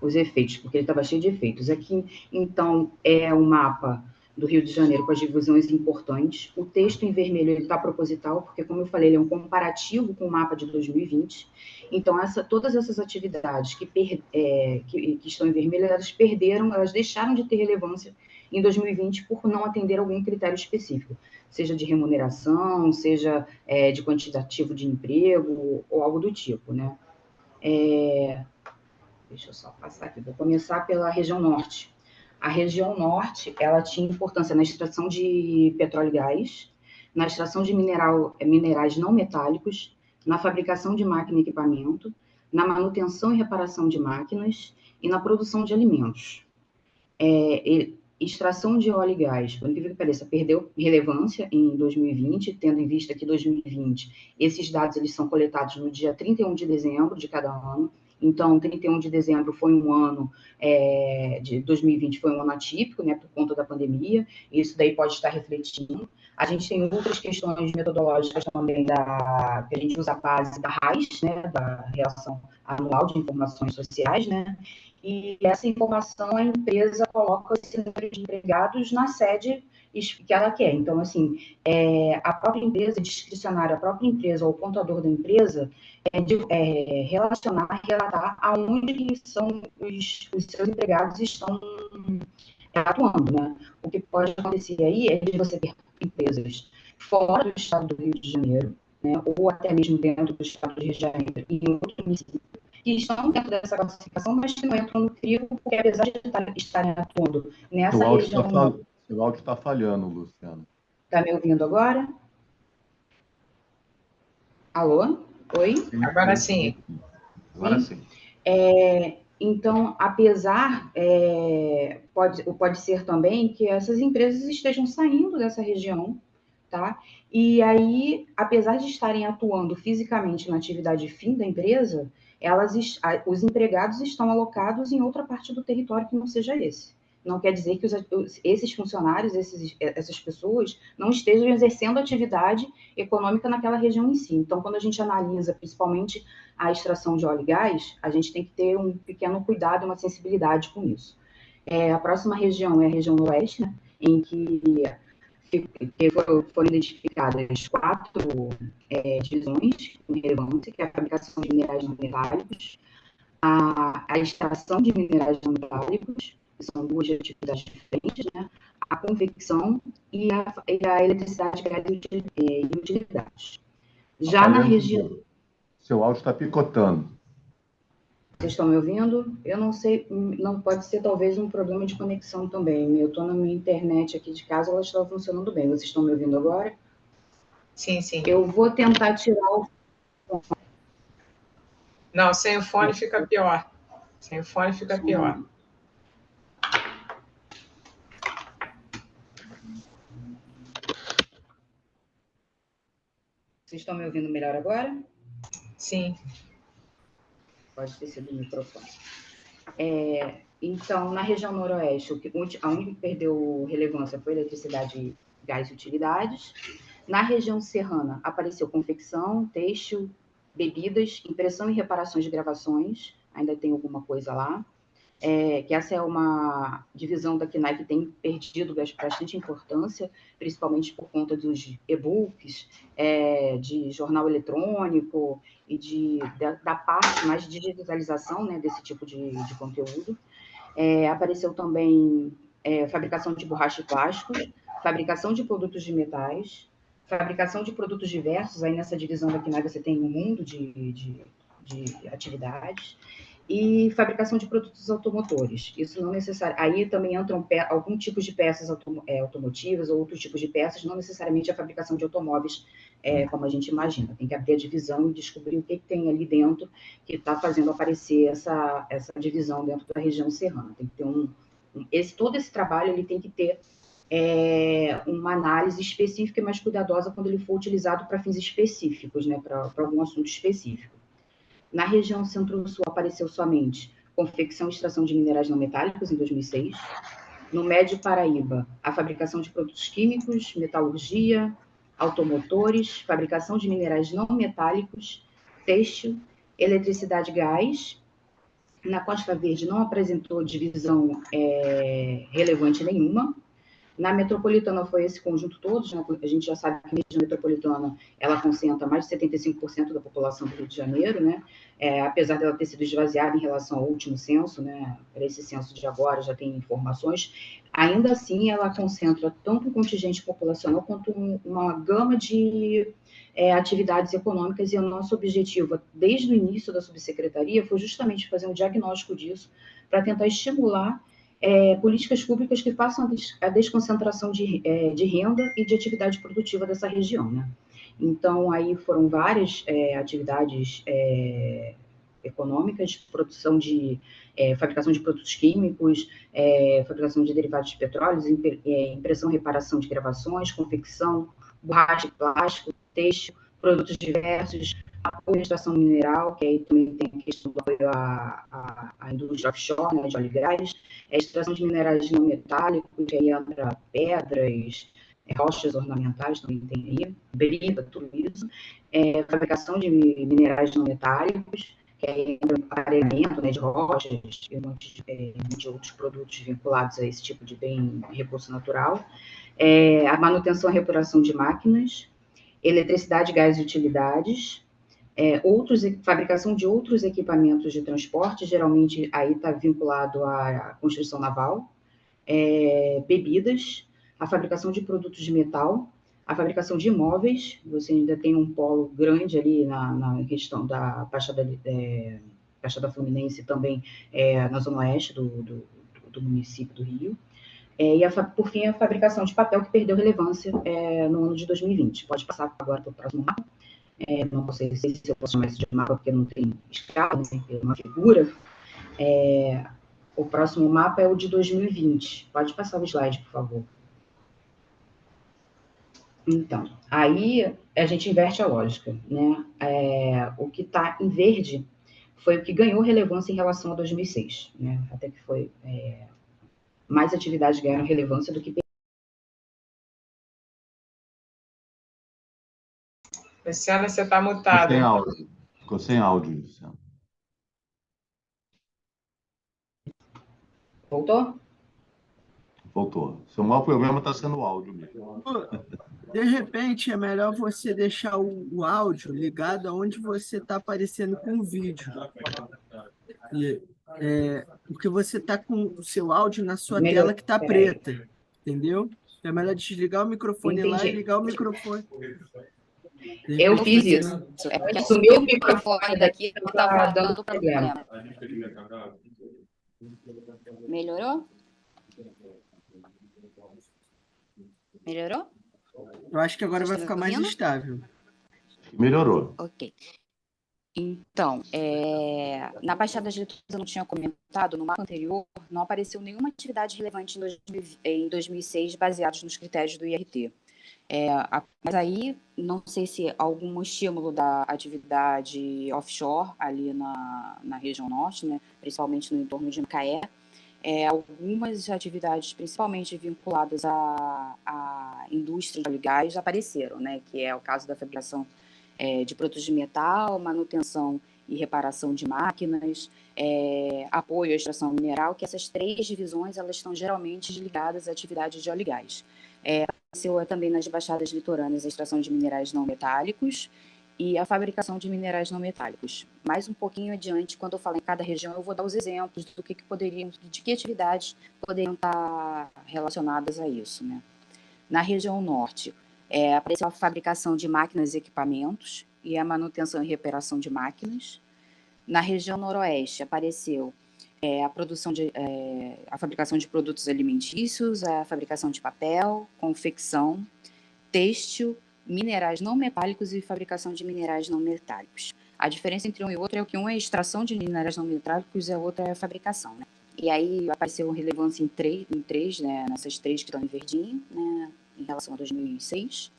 os efeitos, porque ele estava cheio de efeitos. Aqui, então, é o mapa do Rio de Janeiro com as divisões importantes. O texto em vermelho está proposital, porque, como eu falei, ele é um comparativo com o mapa de 2020. Então, todas essas atividades que estão em vermelho, elas deixaram de ter relevância em 2020 por não atender algum critério específico, seja de remuneração, seja de quantitativo de emprego, ou algo do tipo, né? Deixa eu só passar aqui, vou começar pela região norte. A região norte, ela tinha importância na extração de petróleo e gás, na extração de minerais não metálicos, na fabricação de máquina e equipamento, na manutenção e reparação de máquinas e na produção de alimentos. Extração de óleo e gás, por incrível que pareça, perdeu relevância em 2020, tendo em vista que 2020, esses dados eles são coletados no dia 31 de dezembro de cada ano. Então, 31 de dezembro foi um ano, de 2020 foi um ano atípico, né, por conta da pandemia, e isso daí pode estar refletindo. A gente tem outras questões metodológicas também, que a gente usa a base da RAIS, né, da Relação Anual de Informações Sociais, né, e essa informação a empresa coloca esse número de empregados na sede que ela quer. Então, assim, a própria empresa, discricionária, a própria empresa ou o contador da empresa, relatar aonde são os seus empregados estão atuando, né? O que pode acontecer aí é de você ter empresas fora do estado do Rio de Janeiro, né? Ou até mesmo dentro do estado do Rio de Janeiro e em outro município, que estão dentro dessa classificação, mas que não entram no crivo, porque apesar de estarem atuando nessa região... O áudio está falhando, Luciano. Está me ouvindo agora? Alô? Oi? Agora sim. Agora sim. Então, apesar, pode ser também que essas empresas estejam saindo dessa região, tá? E aí, apesar de estarem atuando fisicamente na atividade fim da empresa, os empregados estão alocados em outra parte do território que não seja esse. Não quer dizer que esses funcionários, essas pessoas, não estejam exercendo atividade econômica naquela região em si. Então, quando a gente analisa, principalmente, a extração de óleo e gás, a gente tem que ter um pequeno cuidado, uma sensibilidade com isso. A próxima região é a região oeste, né, em que foram identificadas 4 divisões com relevância, que é a fabricação de minerais não metálicos, a extração de minerais não metálicos, que são 2 atividades diferentes, né? A convecção e a eletricidade, gás e utilidades. Já na região... Seu áudio está picotando. Vocês estão me ouvindo? Eu não sei, não pode ser talvez um problema de conexão também. Eu estou na minha internet aqui de casa, ela está funcionando bem. Vocês estão me ouvindo agora? Sim, sim. Eu vou tentar tirar o... Não, sem o fone fica pior. Sem o fone fica pior. Vocês estão me ouvindo melhor agora? Sim. Pode ter sido o microfone. Então, na região noroeste, a única que perdeu relevância foi eletricidade, gás e utilidades. Na região serrana, apareceu confecção, têxtil, bebidas, impressão e reparações de gravações, ainda tem alguma coisa lá. Que essa é uma divisão da KNAI que tem perdido bastante importância, principalmente por conta dos e-books, de jornal eletrônico e da parte mais de digitalização, né, desse tipo de conteúdo. Apareceu também fabricação de borracha e plásticos, fabricação de produtos de metais, fabricação de produtos diversos, aí nessa divisão da KNAI você tem um mundo de atividades, e fabricação de produtos automotores. Isso não necessariamente... Aí também entram algum tipo de peças automotivas ou outros tipos de peças, não necessariamente a fabricação de automóveis, como a gente imagina. Tem que abrir a divisão e descobrir o que tem ali dentro que está fazendo aparecer essa divisão dentro da região serrana. Tem que ter todo esse trabalho ele tem que ter uma análise específica e mais cuidadosa quando ele for utilizado para fins específicos, né, para algum assunto específico. Na região centro-sul apareceu somente confecção e extração de minerais não metálicos, em 2006. No Médio Paraíba, a fabricação de produtos químicos, metalurgia, automotores, fabricação de minerais não metálicos, têxtil, eletricidade e gás. Na Costa Verde não apresentou divisão relevante nenhuma. Na metropolitana foi esse conjunto todo, né? A gente já sabe que a região metropolitana ela concentra mais de 75% da população do Rio de Janeiro, né? Apesar dela ter sido esvaziada em relação ao último censo, né? Para esse censo de agora já tem informações, ainda assim ela concentra tanto um contingente populacional quanto uma gama de atividades econômicas, e o nosso objetivo, desde o início da subsecretaria, foi justamente fazer um diagnóstico disso, para tentar estimular políticas públicas que façam a desconcentração de renda e de atividade produtiva dessa região, né? Então, aí foram várias atividades econômicas, produção de fabricação de produtos químicos, fabricação de derivados de petróleo, impressão e reparação de gravações, confecção, borracha e plástico, têxtil, produtos diversos, apoio à extração mineral, que aí também tem a questão do apoio à indústria offshore, né, de óleo e gás, extração de minerais não metálicos, que aí entra pedras, rochas ornamentais, também tem aí, brita, tudo isso, fabricação de minerais não metálicos, que aí entra aparelhamento, né, de rochas e de outros produtos vinculados a esse tipo de bem recurso natural, a manutenção e reparação de máquinas, eletricidade, gás e utilidades, fabricação de outros equipamentos de transporte, geralmente aí está vinculado à construção naval, bebidas, a fabricação de produtos de metal, a fabricação de imóveis, você ainda tem um polo grande ali na questão da Baixada Fluminense, também na zona oeste do município do Rio, e, por fim, a fabricação de papel, que perdeu relevância no ano de 2020. Pode passar agora para o próximo mapa. Não sei se eu posso chamar isso de mapa, porque não tem escala, né? É uma figura. O próximo mapa é o de 2020. Pode passar o slide, por favor. Então, aí a gente inverte a lógica, né? O que está em verde foi o que ganhou relevância em relação a 2006, né? Até que foi mais atividades ganharam relevância do que... Luciana, você está mutada. Ficou sem áudio, Luciana. Voltou? Voltou. Seu maior problema está sendo o áudio mesmo. De repente, é melhor você deixar o áudio ligado aonde você está aparecendo com o vídeo. E, porque você está com o seu áudio na sua Melhor. tela que está Peraí. preta, entendeu? É melhor desligar o microfone lá e Entendi. ligar o microfone. De Eu repente, fiz você isso. não- É porque Assumi o microfone daqui tá estava dando dando problema. problema. Melhorou? Melhorou? Eu acho que agora Vocês vai estão ficar me mais ouvindo? estável. Melhorou. Ok. Então, na Baixada de Litoranus, eu não tinha comentado, no mapa anterior, não apareceu nenhuma atividade relevante em 2006 baseados nos critérios do IRT. Mas aí, não sei se algum estímulo da atividade offshore ali na região norte, né, principalmente no entorno de Macaé, algumas atividades, principalmente vinculadas à indústria de óleo e gás, apareceram, né, que é o caso da fabricação de produtos de metal, manutenção e reparação de máquinas, apoio à extração mineral, que essas três divisões elas estão geralmente ligadas à atividade de óleo e gás. Apareceu também nas baixadas litorâneas a extração de minerais não metálicos e a fabricação de minerais não metálicos. Mais um pouquinho adiante, quando eu falar em cada região, eu vou dar os exemplos do que poderiam, de que atividades poderiam estar relacionadas a isso, né? Na região norte, apareceu a fabricação de máquinas e equipamentos e a manutenção e reparação de máquinas. Na região noroeste, apareceu a fabricação de produtos alimentícios, a fabricação de papel, confecção, têxtil, minerais não metálicos e fabricação de minerais não metálicos. A diferença entre um e outro é que um é a extração de minerais não metálicos e a outra é a fabricação, né? E aí apareceu relevância em três, né, nessas três que estão em verdinho, né, em relação a 2006.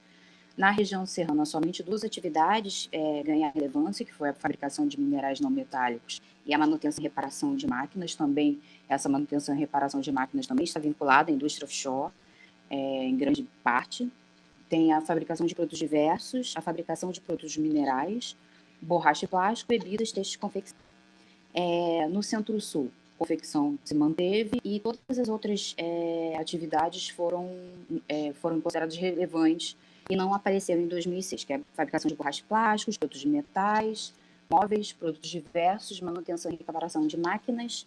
Na região serrana, somente duas atividades ganharam relevância, que foi a fabricação de minerais não metálicos e a manutenção e reparação de máquinas. Também, essa manutenção e reparação de máquinas também está vinculada à indústria offshore, em grande parte. Tem a fabricação de produtos diversos, a fabricação de produtos minerais, borracha e plástico, bebidas, textos e confecção. No Centro-Sul, confecção se manteve e todas as outras atividades foram consideradas relevantes e não apareceram em 2006, que é a fabricação de borracha e plásticos, produtos de metais, móveis, produtos diversos, manutenção e reparação de máquinas,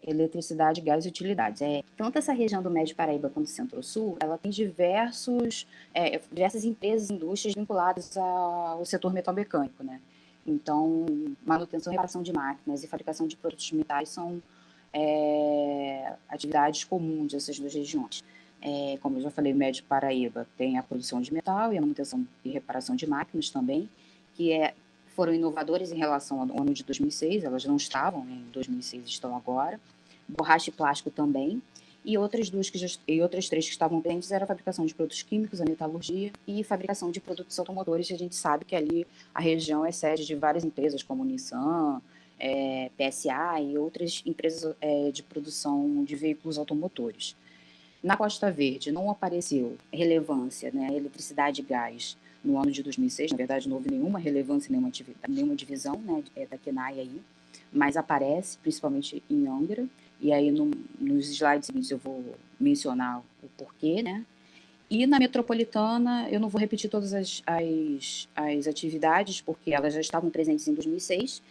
eletricidade, gás e utilidades. Tanto essa região do Médio Paraíba quanto o Centro-Sul, ela tem diversas empresas e indústrias vinculadas ao setor metalmecânico, né? Então, manutenção e reparação de máquinas e fabricação de produtos de metais são atividades comuns dessas duas regiões. Como eu já falei, o Médio Paraíba tem a produção de metal e a manutenção e reparação de máquinas também, que foram inovadoras em relação ao ano de 2006, elas não estavam em 2006, estão agora. Borracha e plástico também. E outras três que estavam presentes eram a fabricação de produtos químicos, a metalurgia e fabricação de produtos automotores, que a gente sabe que ali a região é sede de várias empresas, como Nissan, PSA e outras empresas de produção de veículos automotores. Na Costa Verde não apareceu relevância, né, eletricidade e gás no ano de 2006, na verdade não houve nenhuma relevância, nenhuma divisão, né, da KENAI aí, mas aparece principalmente em Angra, e aí nos slides seguintes eu vou mencionar o porquê, né. E na metropolitana, eu não vou repetir todas as atividades, porque elas já estavam presentes em 2006,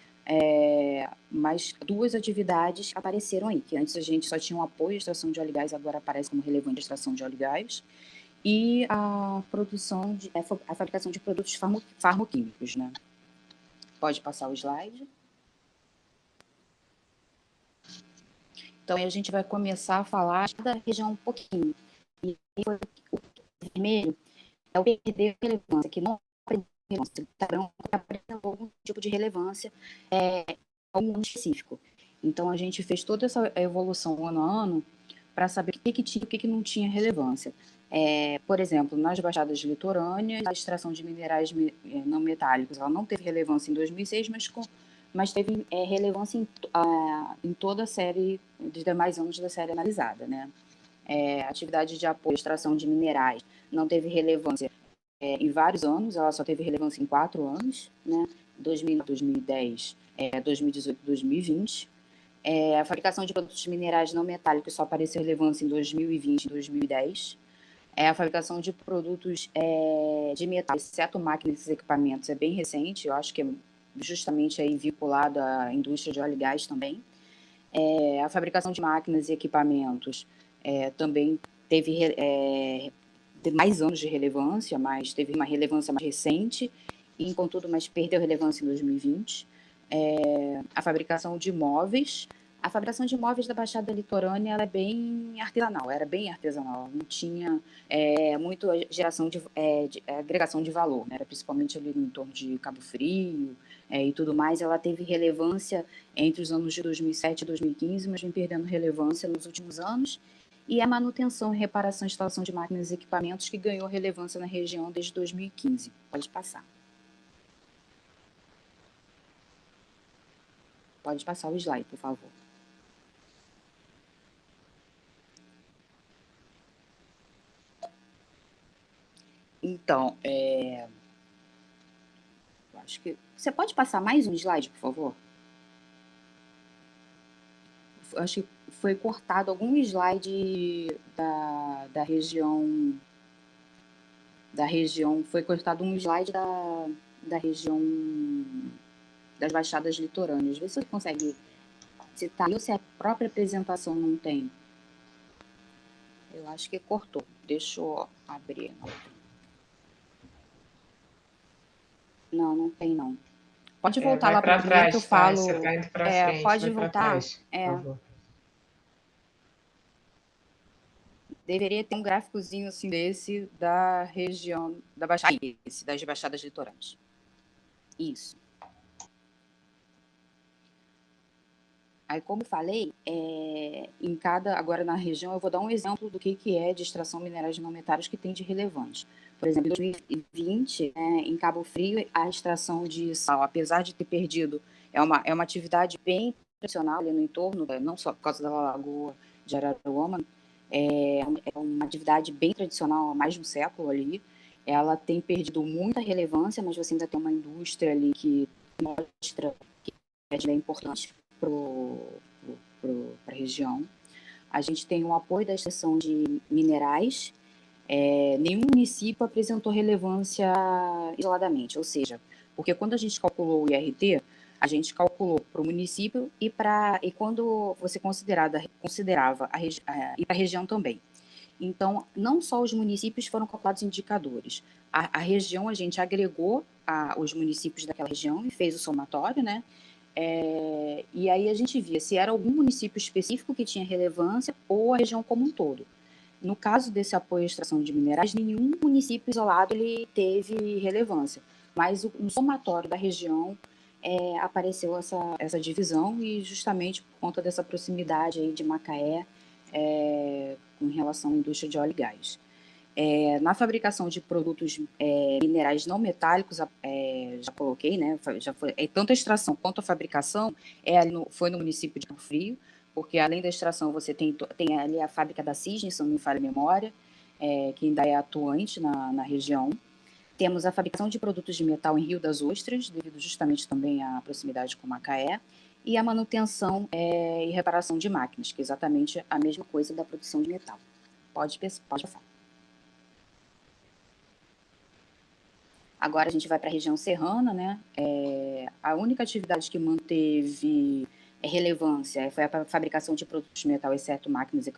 mas duas atividades apareceram aí, que antes a gente só tinha um apoio à extração de óleo e gás, agora aparece como relevante a extração de óleo e gás, e a fabricação de produtos farmoquímicos, né? Pode passar o slide. Então, aí a gente vai começar a falar da região um pouquinho. E o vermelho é o perder relevância, que não aprende relevância. Está branco, aprendendo algum tipo de relevância algum ano específico. Então, a gente fez toda essa evolução ano a ano para saber o que tinha e o que não tinha relevância. Por exemplo, nas baixadas litorâneas, a extração de minerais não metálicos, ela não teve relevância em 2006, mas teve relevância em toda a série, dos demais anos da série analisada, né? Atividade de apoio à extração de minerais não teve relevância em vários anos, ela só teve relevância em 4 anos, né? 2009, 2010, 2018, 2020. A fabricação de produtos minerais não metálicos só apareceu relevância em 2020 e 2010. A fabricação de produtos de metal, exceto máquinas e equipamentos, é bem recente. Eu acho que é justamente aí vinculado à indústria de óleo e gás também. A fabricação de máquinas e equipamentos também teve mais anos de relevância, mas teve uma relevância mais recente, e, contudo, mas perdeu relevância em 2020. A fabricação de imóveis. A fabricação de imóveis da Baixada Litorânea ela é bem artesanal, era bem artesanal, não tinha muito geração de agregação de valor, né? Era principalmente ali no entorno de Cabo Frio e tudo mais. Ela teve relevância entre os anos de 2007 e 2015, mas vem perdendo relevância nos últimos anos. E a manutenção, reparação e instalação de máquinas e equipamentos que ganhou relevância na região desde 2015. Pode passar. Pode passar o slide, por favor. Então, acho que... Você pode passar mais um slide, por favor? Acho que foi cortado algum slide da região... Foi cortado um slide da região das Baixadas Litorâneas. Vê se você consegue citar ou se a própria apresentação não tem. Eu acho que cortou. Deixa eu abrir. Não tem não. Pode voltar lá para o primeiro que eu falo. Você está indo para frente. Pode voltar. Trás, por favor. Deveria ter um gráficozinho assim desse da região da Baixada, das Baixadas Litorâneas. Isso. Aí, como eu falei, agora na região, eu vou dar um exemplo do que é de extração minerais não metálicos que tem de relevante. Por exemplo, em 2020, em Cabo Frio, a extração de sal, apesar de ter perdido, é uma atividade bem tradicional ali no entorno, não só por causa da Lagoa de Araruama, é uma atividade bem tradicional há mais de um século ali. Ela tem perdido muita relevância, mas você ainda tem uma indústria ali que mostra que é importante para a região. A gente tem o apoio da extração de minerais. Nenhum município apresentou relevância isoladamente, ou seja, porque quando a gente calculou o IRT, a gente calculou para o município e quando você considerava e para a região também. Então, não só os municípios foram calculados indicadores. A região, a gente agregou os municípios daquela região e fez o somatório, né? E aí a gente via se era algum município específico que tinha relevância ou a região como um todo. No caso desse apoio à extração de minerais, nenhum município isolado ele teve relevância, mas no somatório da região apareceu essa divisão, e justamente por conta dessa proximidade aí de Macaé com relação à indústria de óleo e gás. Na fabricação de produtos minerais não metálicos, já coloquei, né? Tanto a extração quanto a fabricação foi no município de Cabo Frio, porque além da extração você tem ali a fábrica da Cisne, se não me falha a memória, que ainda é atuante na região. Temos a fabricação de produtos de metal em Rio das Ostras, devido justamente também à proximidade com Macaé, e a manutenção e reparação de máquinas, que é exatamente a mesma coisa da produção de metal. Pode passar. Agora a gente vai para a região serrana, né? A única atividade que manteve relevância foi a fabricação de produtos de metal, exceto máquinas e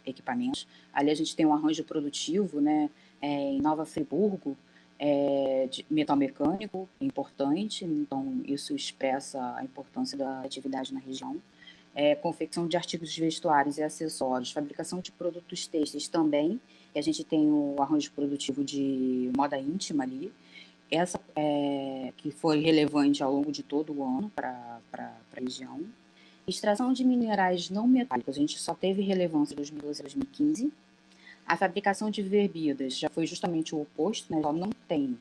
equipamentos. Ali a gente tem um arranjo produtivo, né? Em Nova Friburgo, de metal mecânico, importante, então isso expressa a importância da atividade na região. Confecção de artigos de vestuários e acessórios, fabricação de produtos têxteis também, e a gente tem o arranjo produtivo de moda íntima ali, essa que foi relevante ao longo de todo o ano para a região. Extração de minerais não metálicos, a gente só teve relevância de 2012 a 2015. A fabricação de bebidas já foi justamente o oposto, né? Ela não tem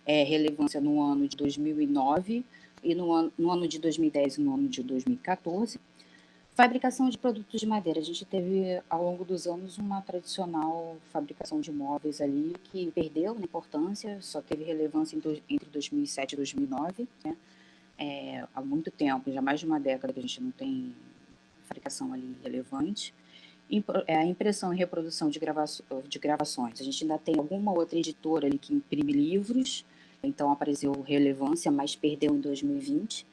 relevância no ano de 2009 e no ano de 2010 e no ano de 2014. Fabricação de produtos de madeira. A gente teve, ao longo dos anos, uma tradicional fabricação de móveis ali que perdeu na importância, só teve relevância entre 2007 e 2009, né? Há muito tempo, já mais de uma década que a gente não tem fabricação ali relevante. A impressão e reprodução de gravações. A gente ainda tem alguma outra editora ali que imprime livros, então apareceu relevância, mas perdeu em 2020.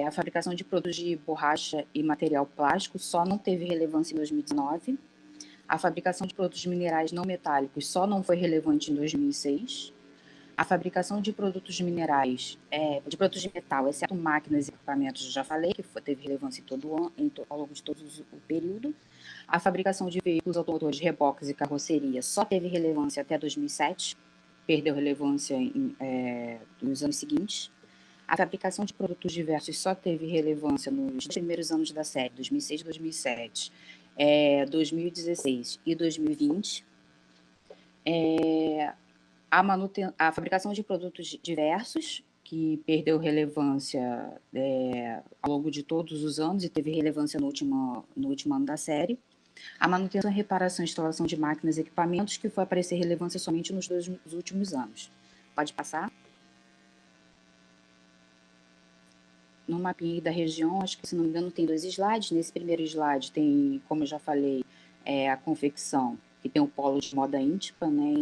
A fabricação de produtos de borracha e material plástico só não teve relevância em 2019. A fabricação de produtos minerais não metálicos só não foi relevante em 2006. A fabricação de produtos minerais, de produtos de metal, exceto máquinas e equipamentos, já falei, que teve relevância ao longo de todo o período. A fabricação de veículos automotores, reboques e carroceria só teve relevância até 2007, perdeu relevância nos anos seguintes. A fabricação de produtos diversos só teve relevância nos primeiros anos da série, 2006, 2007, 2016 e 2020. A fabricação de produtos diversos, que perdeu relevância ao longo de todos os anos e teve relevância no último ano da série. A manutenção, reparação e instalação de máquinas e equipamentos, que foi aparecer relevância somente nos últimos anos. Pode passar? No mapinha da região, acho que, se não me engano, tem 2 slides. Nesse primeiro slide tem, como eu já falei, a confecção, que tem o polo de moda íntima, né,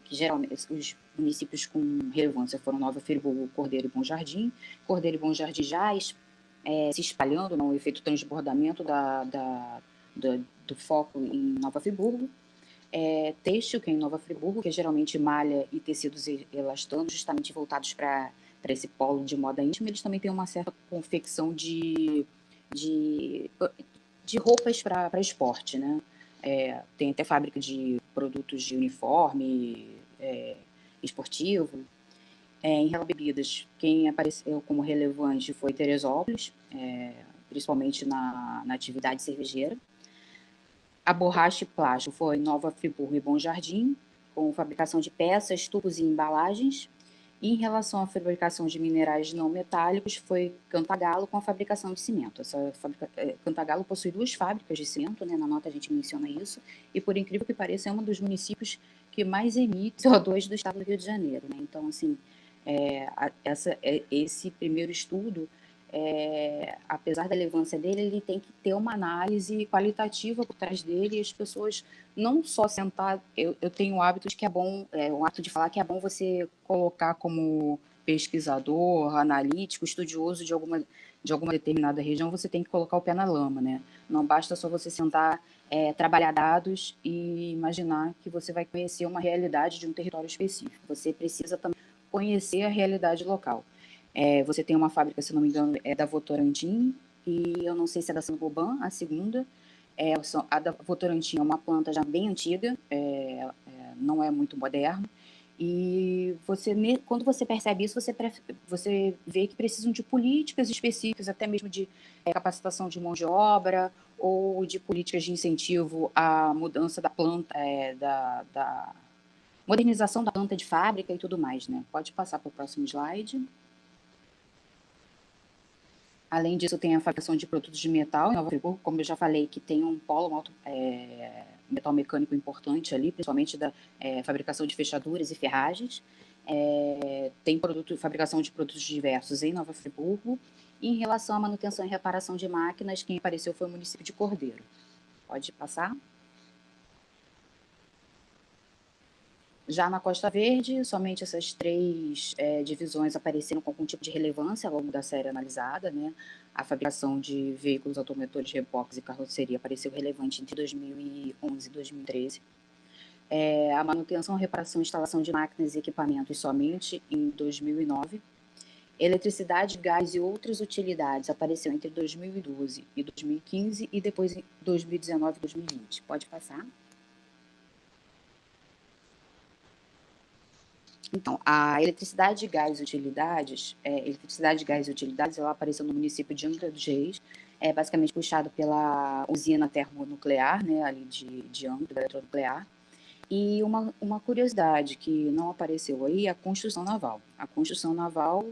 que geralmente os municípios com relevância foram Nova Friburgo, Cordeiro e Bom Jardim. Cordeiro e Bom Jardim já se espalhando, no efeito transbordamento do foco em Nova Friburgo. Têxtil, que é em Nova Friburgo, que é geralmente malha e tecidos elastanos, justamente voltados para esse polo de moda íntima. Eles também têm uma certa confecção de roupas para esporte, né? Tem até fábrica de produtos de uniforme esportivo. Em relação a bebidas, quem apareceu como relevante foi Teresópolis, principalmente na atividade cervejeira. A borracha e plástico foi Nova Friburgo e Bom Jardim, com fabricação de peças, tubos e embalagens. E em relação à fabricação de minerais não metálicos, foi Cantagalo, com a fabricação de cimento. Cantagalo possui 2 fábricas de cimento, né? Na nota a gente menciona isso, e por incrível que pareça, é um dos municípios que mais emite CO2 do estado do Rio de Janeiro, né? Então, assim, esse primeiro estudo, apesar da relevância dele, ele tem que ter uma análise qualitativa por trás dele, e as pessoas não só sentar. Eu tenho o hábito de que o hábito de falar que é bom você colocar como pesquisador, analítico, estudioso de alguma determinada região, você tem que colocar o pé na lama, né? Não basta só você sentar, trabalhar dados e imaginar que você vai conhecer uma realidade de um território específico. Você precisa também conhecer a realidade local. Você tem uma fábrica, se não me engano, da Votorantim, e eu não sei se é da Saint-Gobain, a segunda. A da Votorantim é uma planta já bem antiga, não é muito moderna, e quando você percebe isso, você vê que precisam de políticas específicas, até mesmo de capacitação de mão de obra, ou de políticas de incentivo à mudança da planta, da modernização da planta de fábrica e tudo mais, né? Pode passar para o próximo slide. Além disso, tem a fabricação de produtos de metal em Nova Friburgo, como eu já falei, que tem um polo metal mecânico importante ali, principalmente da fabricação de fechaduras e ferragens. Tem fabricação de produtos diversos em Nova Friburgo. E em relação à manutenção e reparação de máquinas, quem apareceu foi o município de Cordeiro. Pode passar. Já na Costa Verde, somente essas 3 divisões apareceram com algum tipo de relevância ao longo da série analisada, né? A fabricação de veículos automotores, reboques e carroceria apareceu relevante entre 2011 e 2013. A manutenção, reparação e instalação de máquinas e equipamentos somente em 2009. Eletricidade, gás e outras utilidades apareceu entre 2012 e 2015 e depois em 2019 e 2020. Pode passar. Então, a eletricidade, gás e utilidades, ela apareceu no município de Angra dos Reis, basicamente puxado pela usina termonuclear, né, ali de Angra, eletronuclear. E uma curiosidade que não apareceu aí é a construção naval. A construção naval,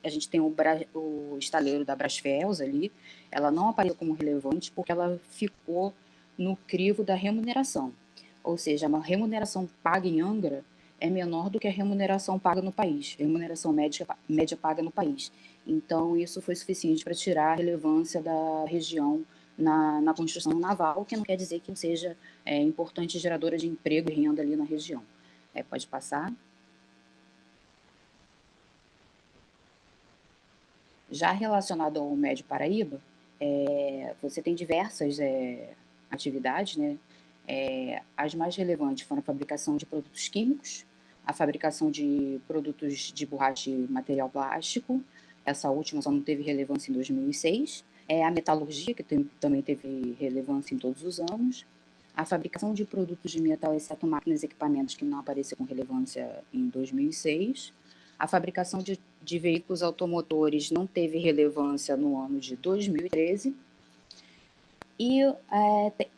a gente tem o estaleiro da Brasfels ali, ela não apareceu como relevante porque ela ficou no crivo da remuneração. Ou seja, uma remuneração paga em Angra é menor do que a remuneração paga no país, a remuneração média paga no país. Então, isso foi suficiente para tirar a relevância da região na construção naval, o que não quer dizer que não seja importante geradora de emprego e renda ali na região. Pode passar. Já relacionado ao Médio Paraíba, você tem diversas atividades, né? As mais relevantes foram a fabricação de produtos químicos, a fabricação de produtos de borracha e material plástico, essa última só não teve relevância em 2006, a metalurgia, que também teve relevância em todos os anos, a fabricação de produtos de metal, exceto máquinas e equipamentos, que não apareceu com relevância em 2006, a fabricação de veículos automotores não teve relevância no ano de 2013, e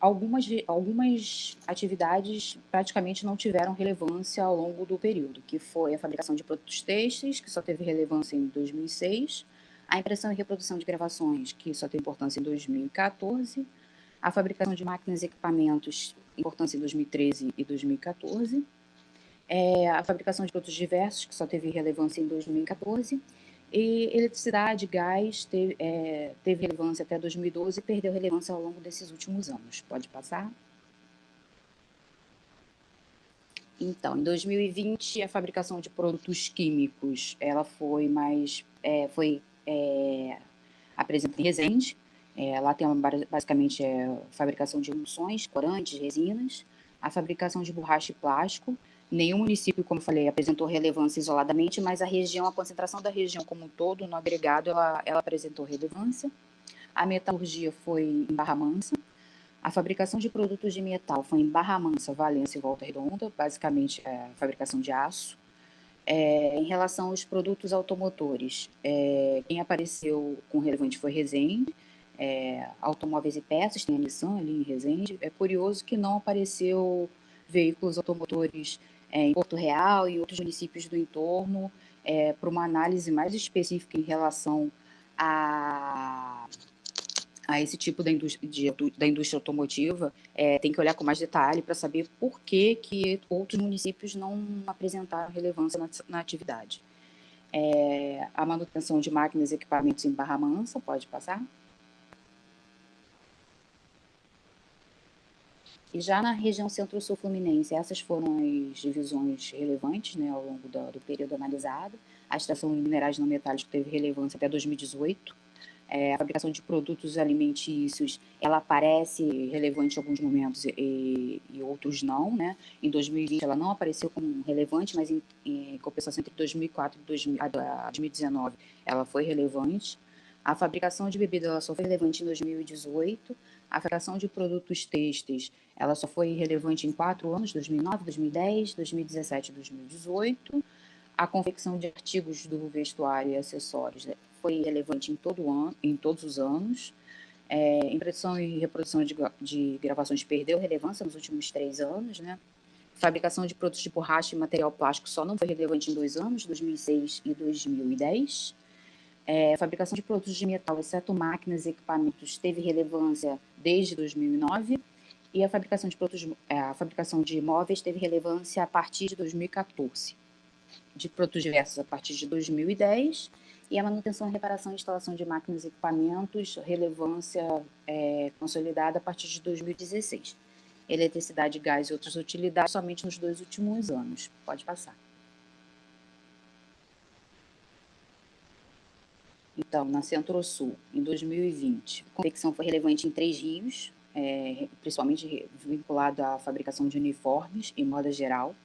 algumas atividades praticamente não tiveram relevância ao longo do período, que foi a fabricação de produtos têxteis, que só teve relevância em 2006, a impressão e reprodução de gravações, que só tem importância em 2014, a fabricação de máquinas e equipamentos, importância em 2013 e 2014, a fabricação de produtos diversos, que só teve relevância em 2014, e eletricidade, gás, teve relevância até 2012 e perdeu relevância ao longo desses últimos anos. Pode passar? Então, em 2020, a fabricação de produtos químicos, ela foi mais, apresentada em Resende. Lá tem basicamente fabricação de emulsões, corantes, resinas, a fabricação de borracha e plástico. Nenhum município, como eu falei, apresentou relevância isoladamente, mas a concentração da região como um todo, no agregado, ela apresentou relevância. A metalurgia foi em Barra Mansa. A fabricação de produtos de metal foi em Barra Mansa, Valença e Volta Redonda, basicamente a fabricação de aço. Em relação aos produtos automotores, quem apareceu com relevante foi Resende. Automóveis e peças, tem a Nissan ali em Resende. É curioso que não apareceu veículos automotores em Porto Real e outros municípios do entorno, para uma análise mais específica em relação a esse tipo da indústria automotiva, tem que olhar com mais detalhe para saber por que outros municípios não apresentaram relevância na atividade. A manutenção de máquinas e equipamentos em Barra Mansa, pode passar? E já na região Centro-Sul Fluminense, essas foram as divisões relevantes, né, ao longo do período analisado. A extração de minerais não metálicos teve relevância até 2018. A fabricação de produtos alimentícios, ela aparece relevante em alguns momentos e outros não, né? Em 2020 ela não apareceu como relevante, mas em compensação entre 2004 e 2019 ela foi relevante. A fabricação de bebida ela só foi relevante em 2018. A fabricação de produtos têxteis ela só foi relevante em 4 anos, 2009, 2010, 2017 e 2018. A confecção de artigos do vestuário e acessórios foi relevante em todos os anos. Impressão e reprodução de gravações perdeu relevância nos últimos 3 anos, né? Fabricação de produtos de borracha e material plástico só não foi relevante em 2 anos, 2006 e 2010. Fabricação de produtos de metal, exceto máquinas e equipamentos, teve relevância desde 2009. E a fabricação de imóveis teve relevância a partir de 2014. De produtos diversos a partir de 2010, e a manutenção, reparação e instalação de máquinas e equipamentos, relevância consolidada a partir de 2016. Eletricidade, gás e outras utilidades somente nos 2 últimos anos. Pode passar. Então, na Centro-Sul, em 2020, a confecção foi relevante em 3 rios, principalmente vinculado à fabricação de uniformes em moda geral.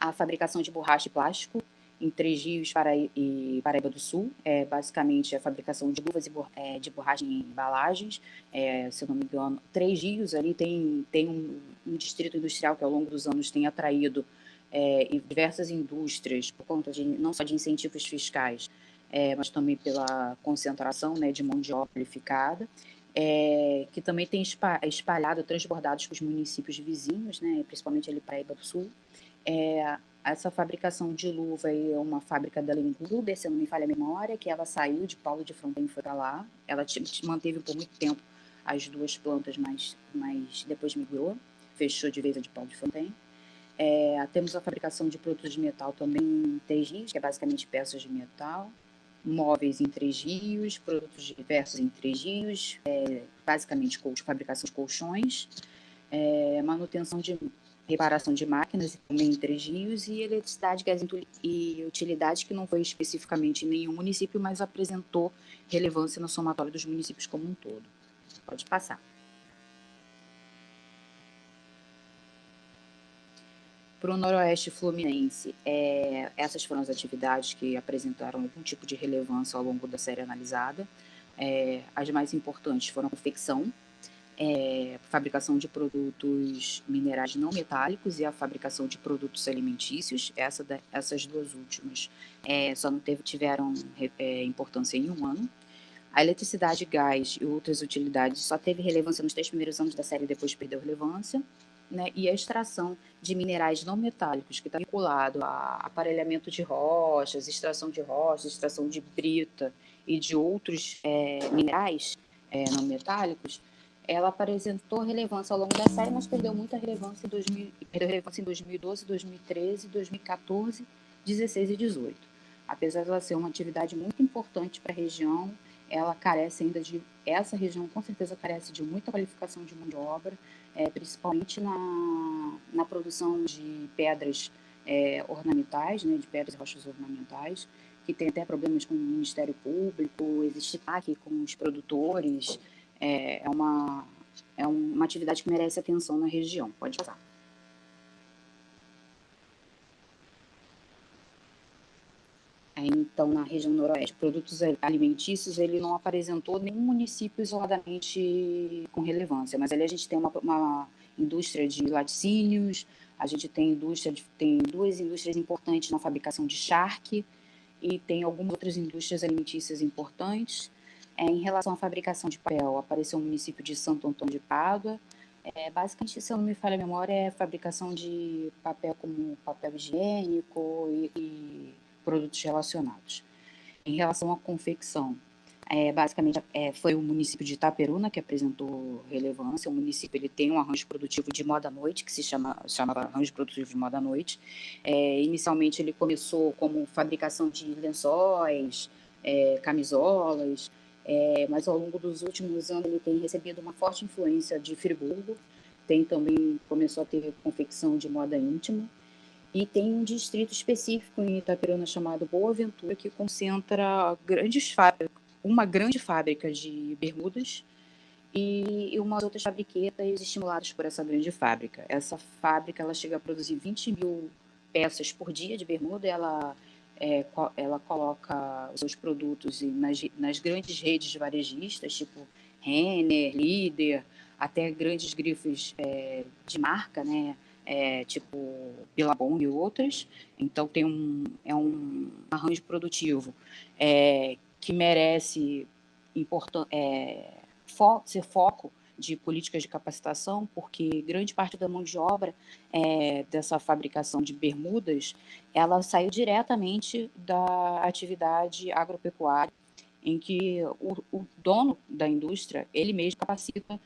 A fabricação de borracha e plástico em 3 rios e Paraíba do Sul, basicamente a fabricação de luvas de borracha em embalagens, se eu não me engano, 3 rios ali tem um distrito industrial que ao longo dos anos tem atraído diversas indústrias por conta não só de incentivos fiscais, mas também pela concentração, né, de mão de obra qualificada, que também tem transbordado para os municípios vizinhos, né, principalmente ali Paraíba do Sul. Essa fabricação de luva é uma fábrica da Lenguder, se não me falha a memória, que ela saiu de Paulo de Fronten e foi para lá. Ela manteve por muito tempo as 2 plantas, mas depois migrou, fechou de vez a de Paulo de Fronten. Temos a fabricação de produtos de metal também em 3 rios, que é basicamente peças de metal. móveis em Três Rios, produtos diversos em Três Rios, basicamente fabricação de colchões, manutenção de reparação de máquinas também em Três Rios, e eletricidade, gás e utilidades, que não foi especificamente em nenhum município, mas apresentou relevância no somatório dos municípios como um todo. Pode passar. Para o Noroeste Fluminense, essas foram as atividades que apresentaram algum tipo de relevância ao longo da série analisada. As mais importantes foram a confecção, fabricação de produtos minerais não metálicos e a fabricação de produtos alimentícios. Essas duas últimas só não tiveram importância em um ano. A eletricidade, gás e outras utilidades só teve relevância nos 3 primeiros anos da série, depois perdeu relevância, né? E a extração de minerais não metálicos, que está vinculado a aparelhamento de rochas, extração de brita e de outros minerais não metálicos, ela apresentou relevância ao longo da série, mas perdeu muita relevância em 2012, 2013, 2014, 16 e 18. Apesar de ela ser uma atividade muito importante para a região, ela carece ainda essa região com certeza carece de muita qualificação de mão de obra, principalmente na produção de pedras ornamentais, né, de pedras e rochas ornamentais, que tem até problemas com o Ministério Público, existe aqui com os produtores. É uma atividade que merece atenção na região. Pode passar. Então, na região noroeste, produtos alimentícios, ele não apresentou nenhum município isoladamente com relevância, mas ali a gente tem uma indústria de laticínios, a gente tem duas indústrias importantes na fabricação de charque, e tem algumas outras indústrias alimentícias importantes. Em relação à fabricação de papel, apareceu o município de Santo Antônio de Pádua. Basicamente, se eu não me falha a memória, é fabricação de papel como papel higiênico e produtos relacionados. Em relação à confecção, basicamente foi o município de Itaperuna que apresentou relevância. O município ele tem um arranjo produtivo de moda à noite, que chamava arranjo produtivo de moda à noite. Inicialmente ele começou como fabricação de lençóis, camisolas, mas ao longo dos últimos anos ele tem recebido uma forte influência de Friburgo. Começou a ter confecção de moda íntima. E tem um distrito específico em Itaperuna chamado Boa Ventura, que concentra uma grande fábrica de bermudas e umas outras fabriquetas estimuladas por essa grande fábrica. Essa fábrica ela chega a produzir 20 mil peças por dia de bermuda. Ela coloca os seus produtos nas grandes redes varejistas, tipo Renner, Líder, até grandes grifes de marca, né? Tipo Billabong e outras. Então tem um arranjo produtivo que merece ser foco de políticas de capacitação, porque grande parte da mão de obra dessa fabricação de bermudas, ela saiu diretamente da atividade agropecuária, em que o dono da indústria, ele mesmo capacita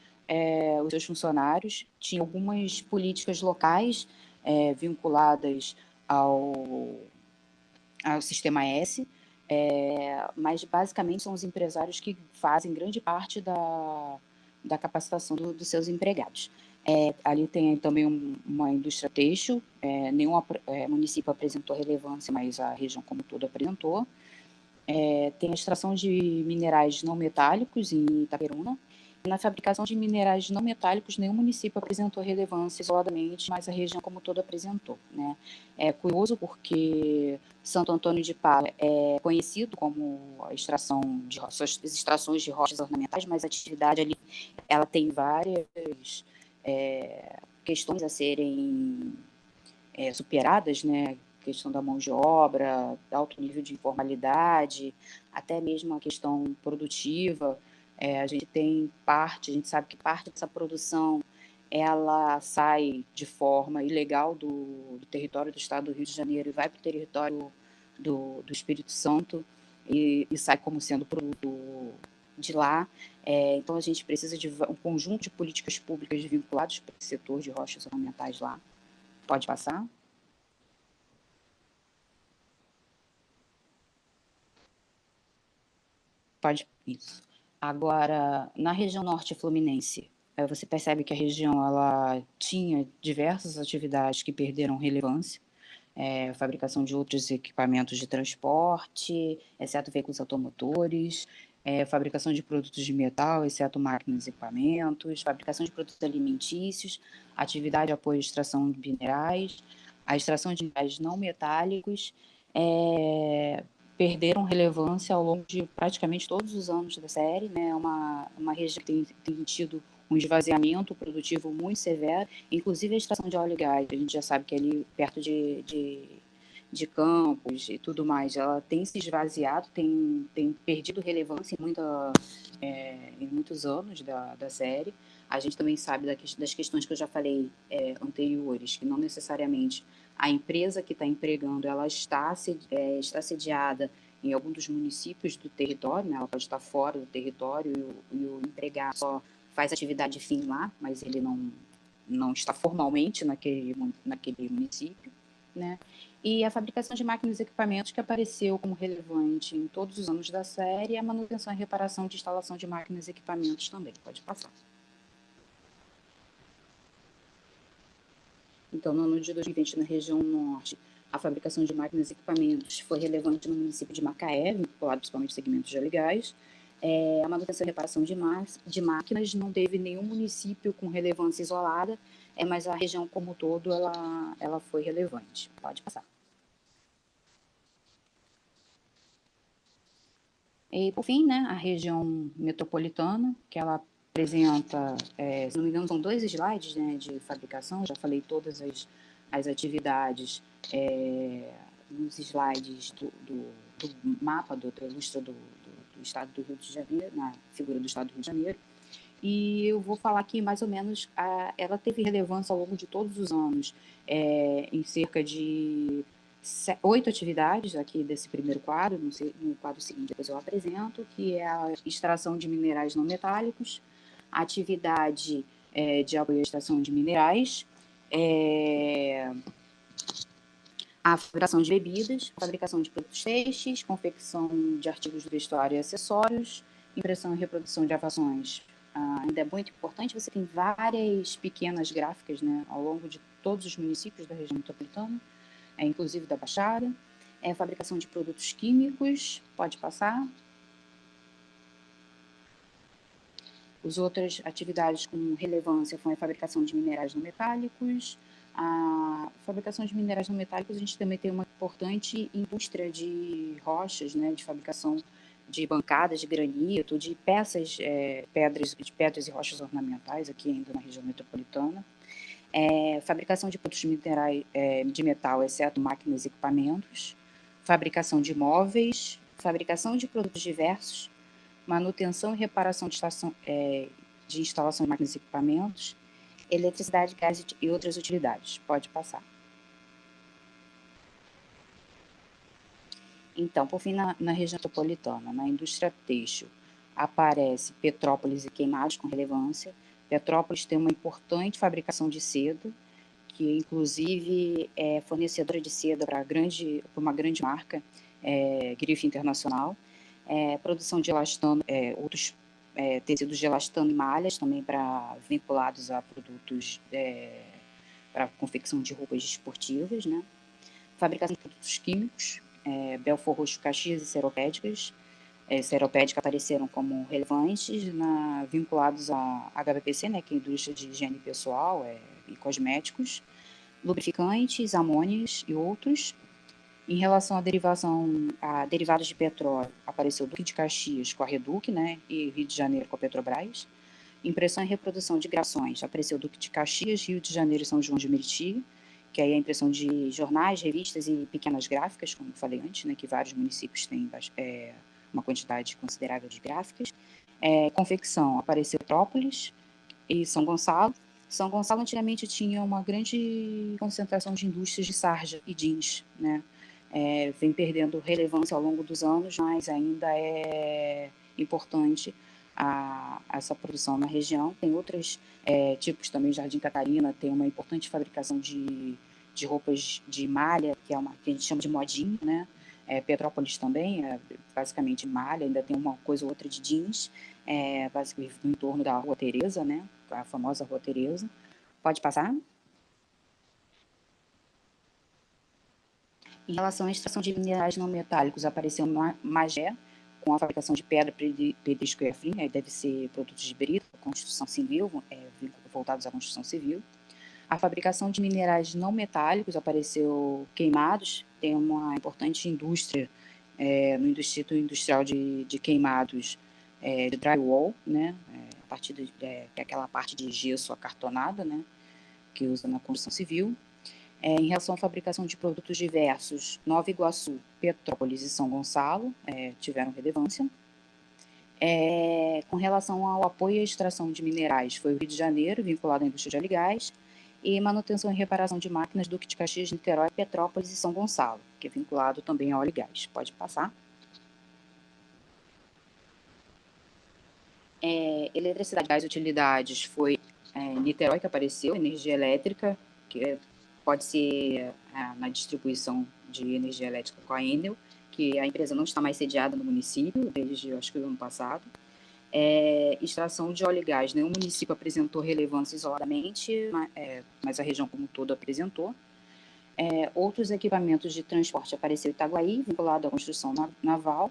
os seus funcionários. Tinha algumas políticas locais vinculadas ao Sistema S, mas basicamente são os empresários que fazem grande parte da capacitação dos seus empregados. Ali tem também uma indústria têxtil, nenhum município apresentou relevância, mas a região como um todo apresentou. Tem a extração de minerais não metálicos em Itaperuna. Na fabricação de minerais não metálicos, nenhum município apresentou relevância isoladamente, mas a região como um todo apresentou, né? É curioso porque Santo Antônio de Pádua é conhecido como a extração de rochas, extrações de rochas ornamentais, mas a atividade ali ela tem várias questões a serem superadas, né? Questão da mão de obra, alto nível de informalidade, até mesmo a questão produtiva. A gente sabe que parte dessa produção ela sai de forma ilegal do território do estado do Rio de Janeiro e vai para o território do Espírito Santo e sai como sendo produto de lá. Então a gente precisa de um conjunto de políticas públicas vinculadas para esse setor de rochas ornamentais lá. Pode passar? Pode, isso. Agora, na região norte fluminense, você percebe que a região ela tinha diversas atividades que perderam relevância, fabricação de outros equipamentos de transporte, exceto veículos automotores, fabricação de produtos de metal, exceto máquinas e equipamentos, fabricação de produtos alimentícios, atividade de apoio à extração de minerais, a extração de minerais não metálicos, perderam relevância ao longo de praticamente todos os anos da série, né? Uma região que tem tido um esvaziamento produtivo muito severo, inclusive a extração de óleo e gás, a gente já sabe que ali perto de campos e tudo mais, ela tem se esvaziado, tem perdido relevância em muitos anos da série. A gente também sabe das questões que eu já falei anteriores, que não necessariamente a empresa que está empregando, ela está sediada em algum dos municípios do território, né? Ela pode estar fora do território e o empregado só faz atividade fim lá, mas ele não está formalmente naquele município, né? E a fabricação de máquinas e equipamentos que apareceu como relevante em todos os anos da série, e a manutenção e reparação de instalação de máquinas e equipamentos também. Pode passar. Então, no ano de 2020, na região norte, a fabricação de máquinas e equipamentos foi relevante no município de Macaé, vinculado principalmente ao segmento de óleo e gás. A manutenção e reparação de máquinas não teve nenhum município com relevância isolada, mas a região como um todo ela foi relevante. Pode passar. E, por fim, né, a região metropolitana, que ela apresenta, se não me engano, são 2 slides, né, de fabricação, já falei todas as atividades nos slides do mapa, da ilustra do estado do Rio de Janeiro, na figura do estado do Rio de Janeiro, e eu vou falar aqui mais ou menos, ela teve relevância ao longo de todos os anos, em cerca de 8 atividades aqui desse primeiro quadro, no quadro seguinte depois eu apresento, que é a extração de minerais não metálicos, a atividade de apoio à extração de minerais, a fabricação de bebidas, fabricação de produtos têxteis, confecção de artigos de vestuário e acessórios, impressão e reprodução de gravações. Ainda é muito importante, você tem várias pequenas gráficas, né, ao longo de todos os municípios da região metropolitana, inclusive da Baixada. Fabricação de produtos químicos, pode passar. As outras atividades com relevância foram a fabricação de minerais não metálicos. A fabricação de minerais não metálicos, a gente também tem uma importante indústria de rochas, né, de fabricação de bancadas de granito, de pedras e rochas ornamentais aqui ainda na região metropolitana. Fabricação de produtos de metal, exceto máquinas e equipamentos. Fabricação de móveis, fabricação de produtos diversos, manutenção e reparação de instalação de máquinas e equipamentos, eletricidade, gás e outras utilidades. Pode passar. Então, por fim, na região metropolitana, na indústria têxtil, aparece Petrópolis e Queimados com relevância. Petrópolis tem uma importante fabricação de seda, que inclusive é fornecedora de seda para uma grande marca, grife internacional. Produção de elastano, outros tecidos de elastano e malhas também vinculados a produtos para confecção de roupas esportivas, né? Fabricação de produtos químicos, Belfor Roxo, Caxias e Seropédicas. Seropédica apareceram como relevantes vinculados à HBPC, né, que é a indústria de higiene pessoal e cosméticos, lubrificantes, amônias e outros. Em relação a derivados de petróleo, apareceu Duque de Caxias com a Reduc, né, e Rio de Janeiro com a Petrobras. Impressão e reprodução de gravações, apareceu Duque de Caxias, Rio de Janeiro e São João de Meriti, que aí é a impressão de jornais, revistas e pequenas gráficas, como eu falei antes, né, que vários municípios têm uma quantidade considerável de gráficas. Confecção, apareceu Petrópolis e São Gonçalo. São Gonçalo antigamente tinha uma grande concentração de indústrias de sarja e jeans, né? Vem perdendo relevância ao longo dos anos, mas ainda é importante essa produção na região. Tem outros tipos também, Jardim Catarina tem uma importante fabricação de roupas de malha, que a gente chama de modinho, né? Petrópolis também, basicamente malha, ainda tem uma coisa ou outra de jeans, basicamente no entorno da Rua Teresa, né? A famosa Rua Teresa. Pode passar? Em relação à extração de minerais não metálicos, apareceu Magé, com a fabricação de pedra, pedrisco e afim, deve ser produtos de brita, construção civil, voltados à construção civil. A fabricação de minerais não metálicos apareceu Queimados, tem uma importante indústria no Distrito Industrial de Queimados de drywall, né, a partir que é aquela parte de gesso acartonada, né, que usa na construção civil. Em relação à fabricação de produtos diversos, Nova Iguaçu, Petrópolis e São Gonçalo tiveram relevância. Com relação ao apoio à extração de minerais, foi o Rio de Janeiro, vinculado à indústria de óleo e gás, e manutenção e reparação de máquinas, Duque de Caxias, Niterói, Petrópolis e São Gonçalo, que é vinculado também a óleo e gás. Pode passar. Eletricidade, gás e utilidades, foi Niterói que apareceu, energia elétrica, que pode ser na distribuição de energia elétrica com a Enel, que a empresa não está mais sediada no município, desde, acho que o ano passado. Extração de óleo e gás, nenhum município apresentou relevância isoladamente, mas a região como um todo apresentou. Outros equipamentos de transporte, apareceu Itaguaí, vinculado à construção naval.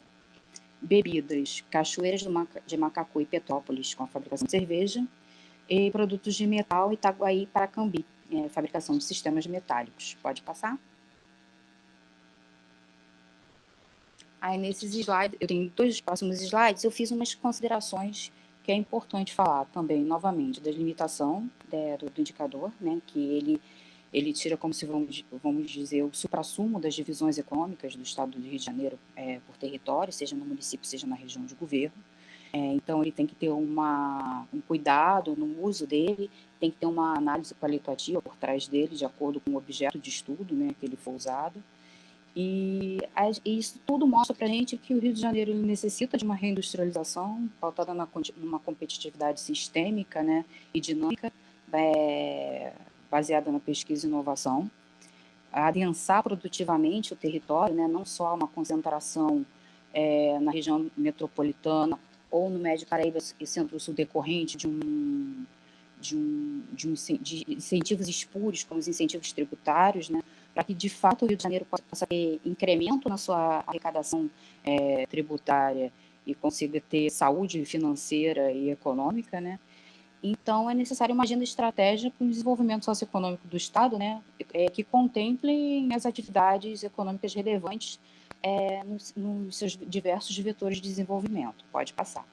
Bebidas, Cachoeiras de Macacu e Petrópolis, com a fabricação de cerveja. E produtos de metal, Itaguaí e Paracambi, fabricação de sistemas metálicos. Pode passar? Aí, nesses slides, eu tenho 2 próximos slides, eu fiz umas considerações que é importante falar também, novamente, da limitação do indicador, né, que ele tira como se, vamos dizer, o suprassumo das divisões econômicas do estado do Rio de Janeiro por território, seja no município, seja na região de governo. Então, ele tem que ter um cuidado no uso dele, tem que ter uma análise qualitativa por trás dele, de acordo com o objeto de estudo, né, que ele for usado. E isso tudo mostra para a gente que o Rio de Janeiro ele necessita de uma reindustrialização pautada numa competitividade sistêmica, né, e dinâmica, baseada na pesquisa e inovação, adensar produtivamente o território, né, não só uma concentração na região metropolitana ou no Médio Paraíba e Centro-Sul decorrente de incentivos espúrios, como os incentivos tributários, né, para que, de fato, o Rio de Janeiro possa ter incremento na sua arrecadação tributária e consiga ter saúde financeira e econômica, né? Então, é necessário uma agenda estratégica para o desenvolvimento socioeconômico do Estado, né, que contemple as atividades econômicas relevantes nos seus diversos vetores de desenvolvimento. Pode passar.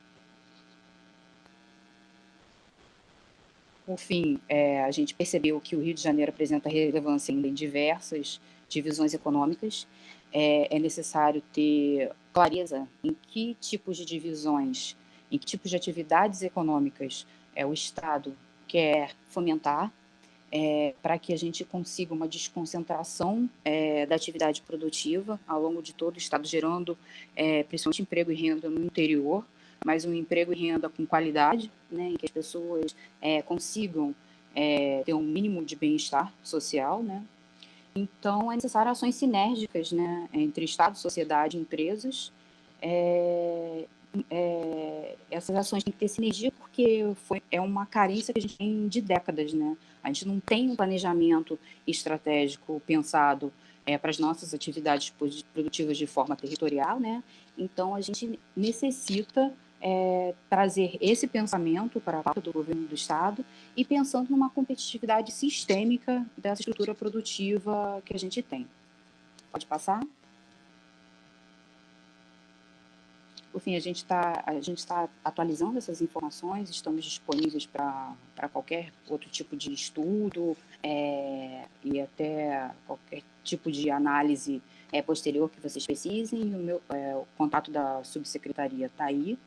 Por fim, a gente percebeu que o Rio de Janeiro apresenta relevância ainda em diversas divisões econômicas. É necessário ter clareza em que tipos de divisões, em que tipos de atividades econômicas o Estado quer fomentar, para que a gente consiga uma desconcentração da atividade produtiva ao longo de todo o Estado, gerando principalmente emprego e renda no interior, mas um emprego e renda com qualidade, né, em que as pessoas consigam ter um mínimo de bem-estar social, né? Então, é necessário ações sinérgicas, né, entre Estado, sociedade e empresas. Essas ações têm que ter sinergia porque é uma carência que a gente tem de décadas, né? A gente não tem um planejamento estratégico pensado para as nossas atividades produtivas de forma territorial, né? Então, a gente necessita trazer esse pensamento para a pauta do governo do Estado e pensando numa competitividade sistêmica dessa estrutura produtiva que a gente tem. Pode passar? Por fim, a gente está atualizando essas informações, estamos disponíveis para qualquer outro tipo de estudo e até qualquer tipo de análise posterior que vocês precisem. O contato da subsecretaria está aí.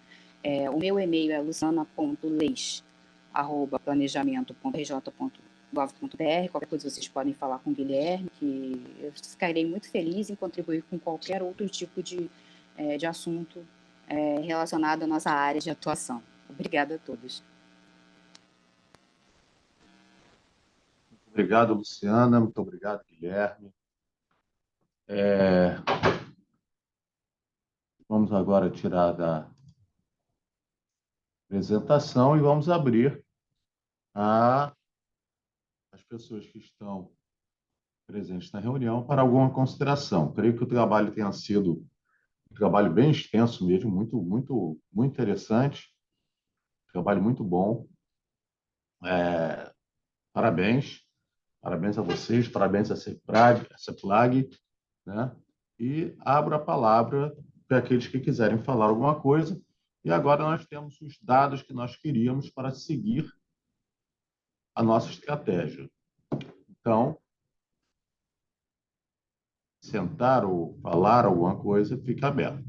O meu e-mail é luciana.leis@planejamento.rj.gov.br. Qualquer coisa vocês podem falar com o Guilherme, que eu ficarei muito feliz em contribuir com qualquer outro tipo de assunto relacionado à nossa área de atuação. Obrigada a todos. Obrigado, Luciana. Muito obrigado, Guilherme. Vamos agora tirar da apresentação e vamos abrir as pessoas que estão presentes na reunião para alguma consideração. Creio que o trabalho tenha sido um trabalho bem extenso mesmo, muito, muito, muito interessante, trabalho muito bom. Parabéns, parabéns a vocês, parabéns a CEPLAG, né? E abro a palavra para aqueles que quiserem falar alguma coisa. E agora nós temos os dados que nós queríamos para seguir a nossa estratégia. Então, sentar ou falar alguma coisa, fica aberto.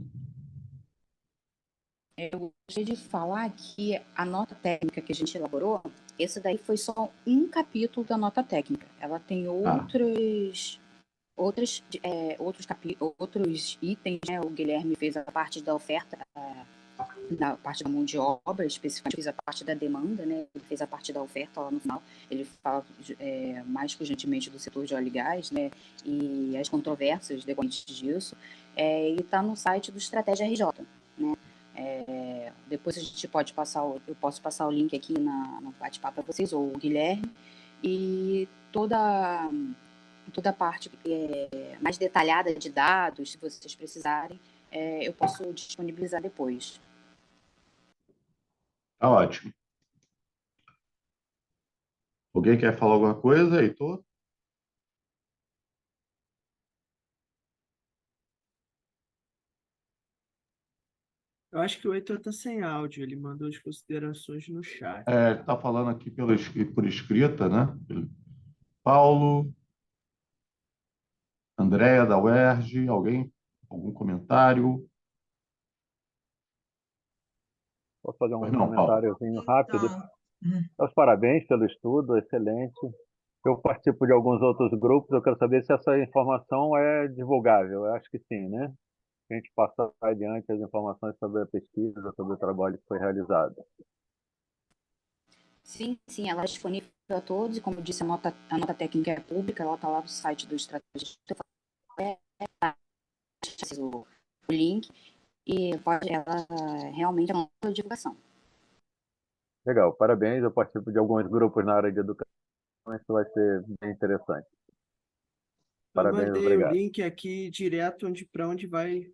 Eu gostaria de falar que a nota técnica que a gente elaborou, esse daí foi só um capítulo da nota técnica. Ela tem outros itens, né? O Guilherme fez a parte da oferta, da parte da mão de obra, especificamente fez a parte da demanda, né? Ele fez a parte da oferta lá no final. Ele fala mais urgentemente do setor de óleo e gás, né? E as controvérsias decorrentes disso. E está no site do Estratégia RJ, né? Depois a gente pode eu posso passar o link aqui no bate-papo para vocês, ou o Guilherme, e toda a parte mais detalhada de dados, se vocês precisarem, eu posso disponibilizar depois. Tá ótimo. Alguém quer falar alguma coisa, Heitor? Eu acho que o Heitor está sem áudio, ele mandou as considerações no chat. Está falando aqui por escrita, né? Paulo, Andréa, da UERJ, algum comentário? Posso fazer um Pois não, Paulo. comentáriozinho rápido? Meus parabéns pelo estudo, excelente. Eu participo de alguns outros grupos, eu quero saber se essa informação é divulgável. Eu acho que sim, né? A gente passa adiante as informações sobre a pesquisa, sobre o trabalho que foi realizado. Sim, ela é disponível a todos, e como eu disse, a nota técnica é pública, ela está lá no site do Estratégia. O link, e ela realmente é uma divulgação. Legal, parabéns. Eu participo de alguns grupos na área de educação, isso vai ser bem interessante. Parabéns, eu mandei obrigado. o link aqui direto para onde vai.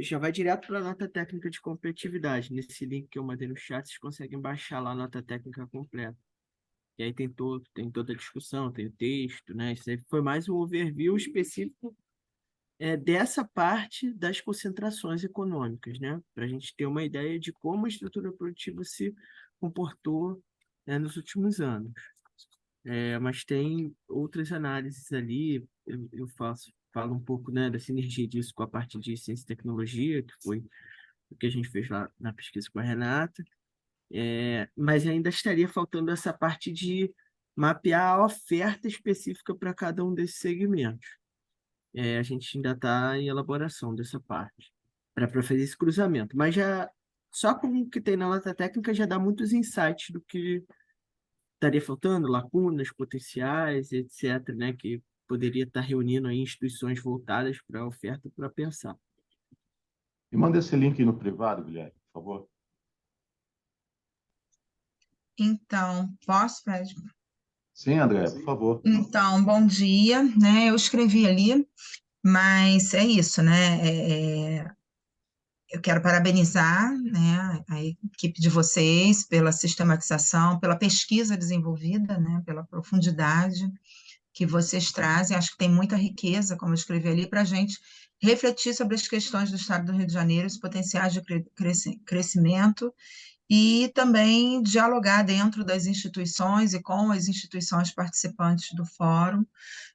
Já vai direto para a nota técnica de competitividade. Nesse link que eu mandei no chat, vocês conseguem baixar lá a nota técnica completa. E aí tem toda a discussão, tem o texto, né? Isso aí foi mais um overview específico dessa parte das concentrações econômicas, né? Para a gente ter uma ideia de como a estrutura produtiva se comportou, né, nos últimos anos. Mas tem outras análises ali, eu falo um pouco, né, da sinergia disso com a parte de ciência e tecnologia, que foi o que a gente fez lá na pesquisa com a Renata, mas ainda estaria faltando essa parte de mapear a oferta específica para cada um desses segmentos. A gente ainda está em elaboração dessa parte, para fazer esse cruzamento, mas já só com o que tem na nota técnica já dá muitos insights do que estaria faltando, lacunas potenciais, etc., né, que poderia estar reunindo aí instituições voltadas para a oferta para pensar. Me manda esse link no privado, Guilherme, por favor. Então, posso, Fred? Sim, André, por favor. Então, bom dia, né? Eu escrevi ali, mas é isso, né? Eu quero parabenizar, né, a equipe de vocês pela sistematização, pela pesquisa desenvolvida, né, pela profundidade que vocês trazem. Acho que tem muita riqueza, como eu escrevi ali, para a gente refletir sobre as questões do Estado do Rio de Janeiro, os potenciais de crescimento, e também dialogar dentro das instituições e com as instituições participantes do fórum,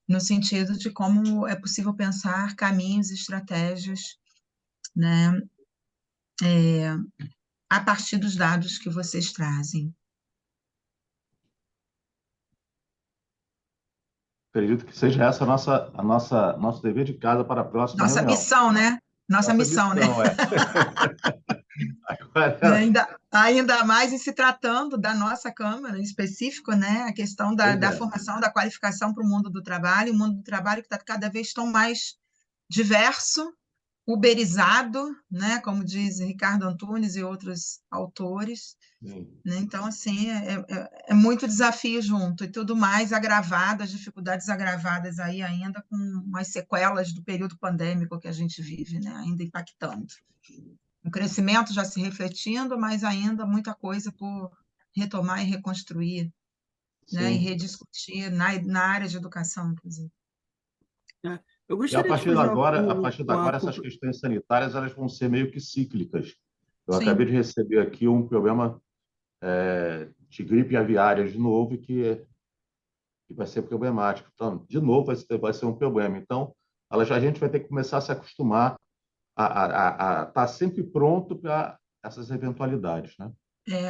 no sentido de como é possível pensar caminhos e estratégias, né, a partir dos dados que vocês trazem. Acredito que seja essa nosso dever de casa para a próxima Nossa reunião. missão, né? Nossa missão, né? Agora, Ainda mais em se tratando da nossa Câmara, em específico, né? A questão da formação, da qualificação para o mundo do trabalho que está cada vez tão mais diverso, uberizado, né? Como diz Ricardo Antunes e outros autores. Sim. Né? Então, assim, é muito desafio junto, e tudo mais agravado, as dificuldades agravadas aí ainda com as sequelas do período pandêmico que a gente vive, né? Ainda impactando. O crescimento já se refletindo, mas ainda muita coisa por retomar e reconstruir, né? E Sim. rediscutir na área de educação, inclusive. Eu E a gostaria de partir de fazer agora, a partir de agora, essas questões sanitárias elas vão ser meio que cíclicas. Eu acabei Sim, de receber aqui um problema de gripe aviária de novo, que vai ser problemático. Então, de novo, vai ser um problema. Então, a gente vai ter que começar a se acostumar a estar sempre pronto para essas eventualidades, né?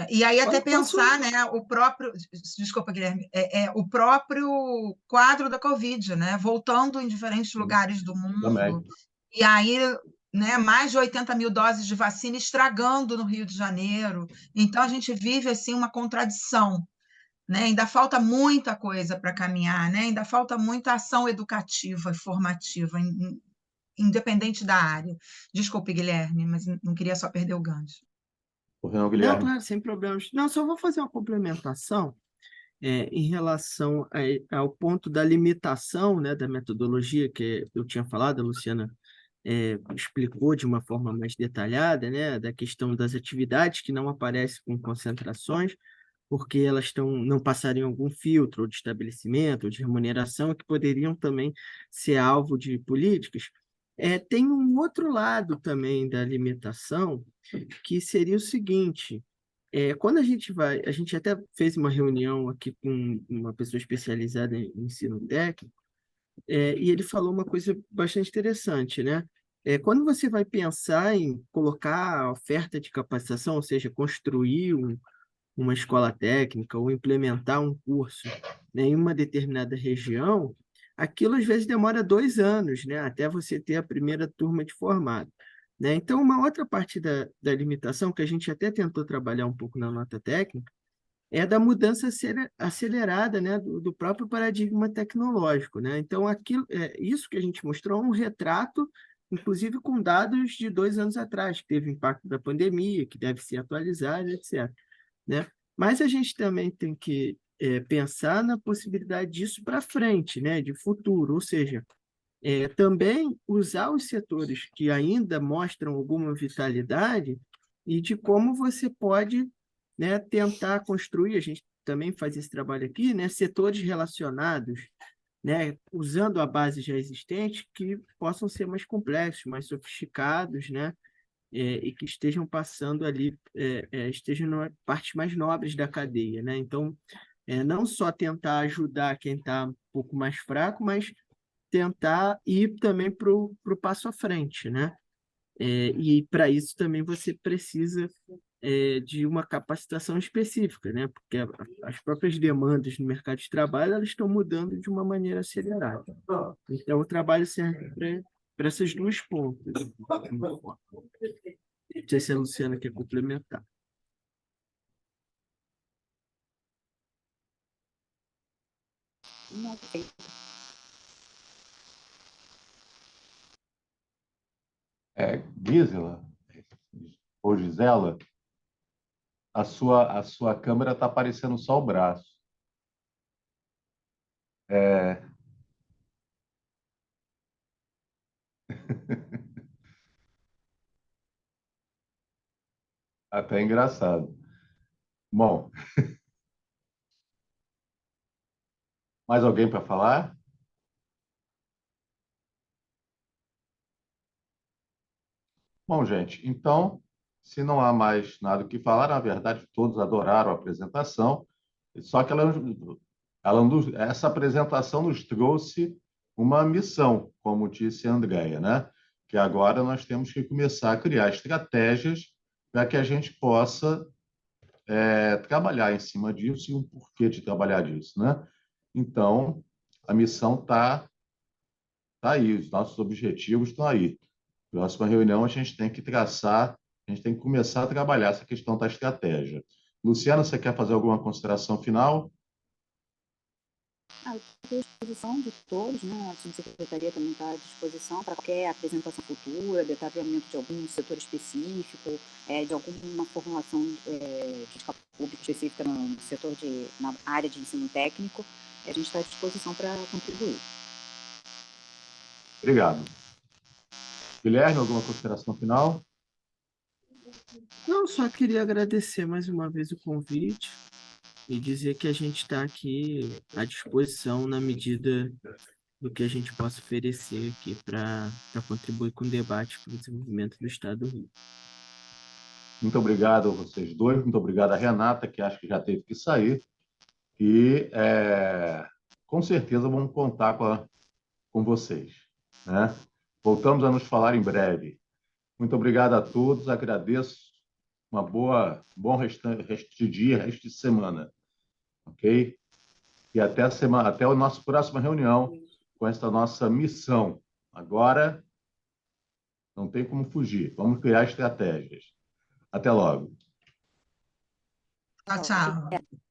e aí até Posso... pensar, né, o próprio, desculpa, Guilherme, o próprio quadro da Covid, né, voltando em diferentes lugares do Também. mundo, e aí, né, mais de 80 mil doses de vacina estragando no Rio de Janeiro. Então, a gente vive, assim, uma contradição, né? Ainda falta muita coisa para caminhar, né? Ainda falta muita ação educativa e formativa, independente da área. Desculpe, Guilherme, mas não queria só perder o gancho. Não, Não, Guilherme. claro, sem problemas. Não, só vou fazer uma complementação em relação ao ponto da limitação, né, da metodologia que eu tinha falado, a Luciana explicou de uma forma mais detalhada, né, da questão das atividades que não aparecem com concentrações, porque elas não passariam algum filtro ou de estabelecimento ou de remuneração que poderiam também ser alvo de políticas. Tem um outro lado também da limitação, que seria o seguinte: quando a gente até fez uma reunião aqui com uma pessoa especializada em ensino técnico, e ele falou uma coisa bastante interessante, né? Quando você vai pensar em colocar a oferta de capacitação, ou seja, construir uma escola técnica ou implementar um curso, né, em uma determinada região, aquilo às vezes demora 2 anos, né, até você ter a primeira turma de formado. Né? Então, uma outra parte da limitação, que a gente até tentou trabalhar um pouco na nota técnica, é da mudança acelerada, né, do próprio paradigma tecnológico. Né? Então, isso que a gente mostrou é um retrato, inclusive com dados de 2 anos atrás, que teve impacto da pandemia, que deve ser atualizado, etc. Né? Mas a gente também tem que pensar na possibilidade disso para frente, né, de futuro, ou seja, também usar os setores que ainda mostram alguma vitalidade e de como você pode, né, tentar construir, a gente também faz esse trabalho aqui, né, setores relacionados, né, usando a base já existente, que possam ser mais complexos, mais sofisticados, né, e que estejam passando ali, estejam nas partes mais nobres da cadeia, né? Então, não só tentar ajudar quem está um pouco mais fraco, mas tentar ir também para o passo à frente, né? E para isso também você precisa de uma capacitação específica, né? Porque as próprias demandas no mercado de trabalho elas estão mudando de uma maneira acelerada. Então, o trabalho serve para essas duas pontas. Não sei se a Luciana quer complementar. Não, perfeito. Gisela, ou Gisela, a sua câmera está aparecendo só o braço. É, até engraçado. Bom, mais alguém para falar? Bom, gente, então, se não há mais nada o que falar, na verdade, todos adoraram a apresentação, só que essa apresentação nos trouxe uma missão, como disse a Andréia, né? Que agora nós temos que começar a criar estratégias para que a gente possa trabalhar em cima disso e um porquê de trabalhar disso, né? Então, a missão tá aí, os nossos objetivos estão aí. Próxima reunião, a gente tem que traçar, a gente tem que começar a trabalhar essa questão da estratégia. Luciana, você quer fazer alguma consideração final? Eu estou à disposição de todos, né? A subsecretaria também está à disposição para qualquer apresentação futura, detalhamento de algum setor específico, de alguma formulação de política pública específica no setor na área de ensino técnico. A gente está à disposição para contribuir. Obrigado. Guilherme, alguma consideração final? Não, só queria agradecer mais uma vez o convite e dizer que a gente está aqui à disposição na medida do que a gente possa oferecer aqui para contribuir com o debate para o desenvolvimento do Estado do Rio. Muito obrigado a vocês dois, muito obrigado a Renata, que acho que já teve que sair, e com certeza vamos contar com vocês, né? Voltamos a nos falar em breve. Muito obrigado a todos, agradeço, bom resto de dia, resto de semana, ok? E até a nossa próxima reunião com esta nossa missão. Agora, não tem como fugir, vamos criar estratégias. Até logo. Tchau, tchau.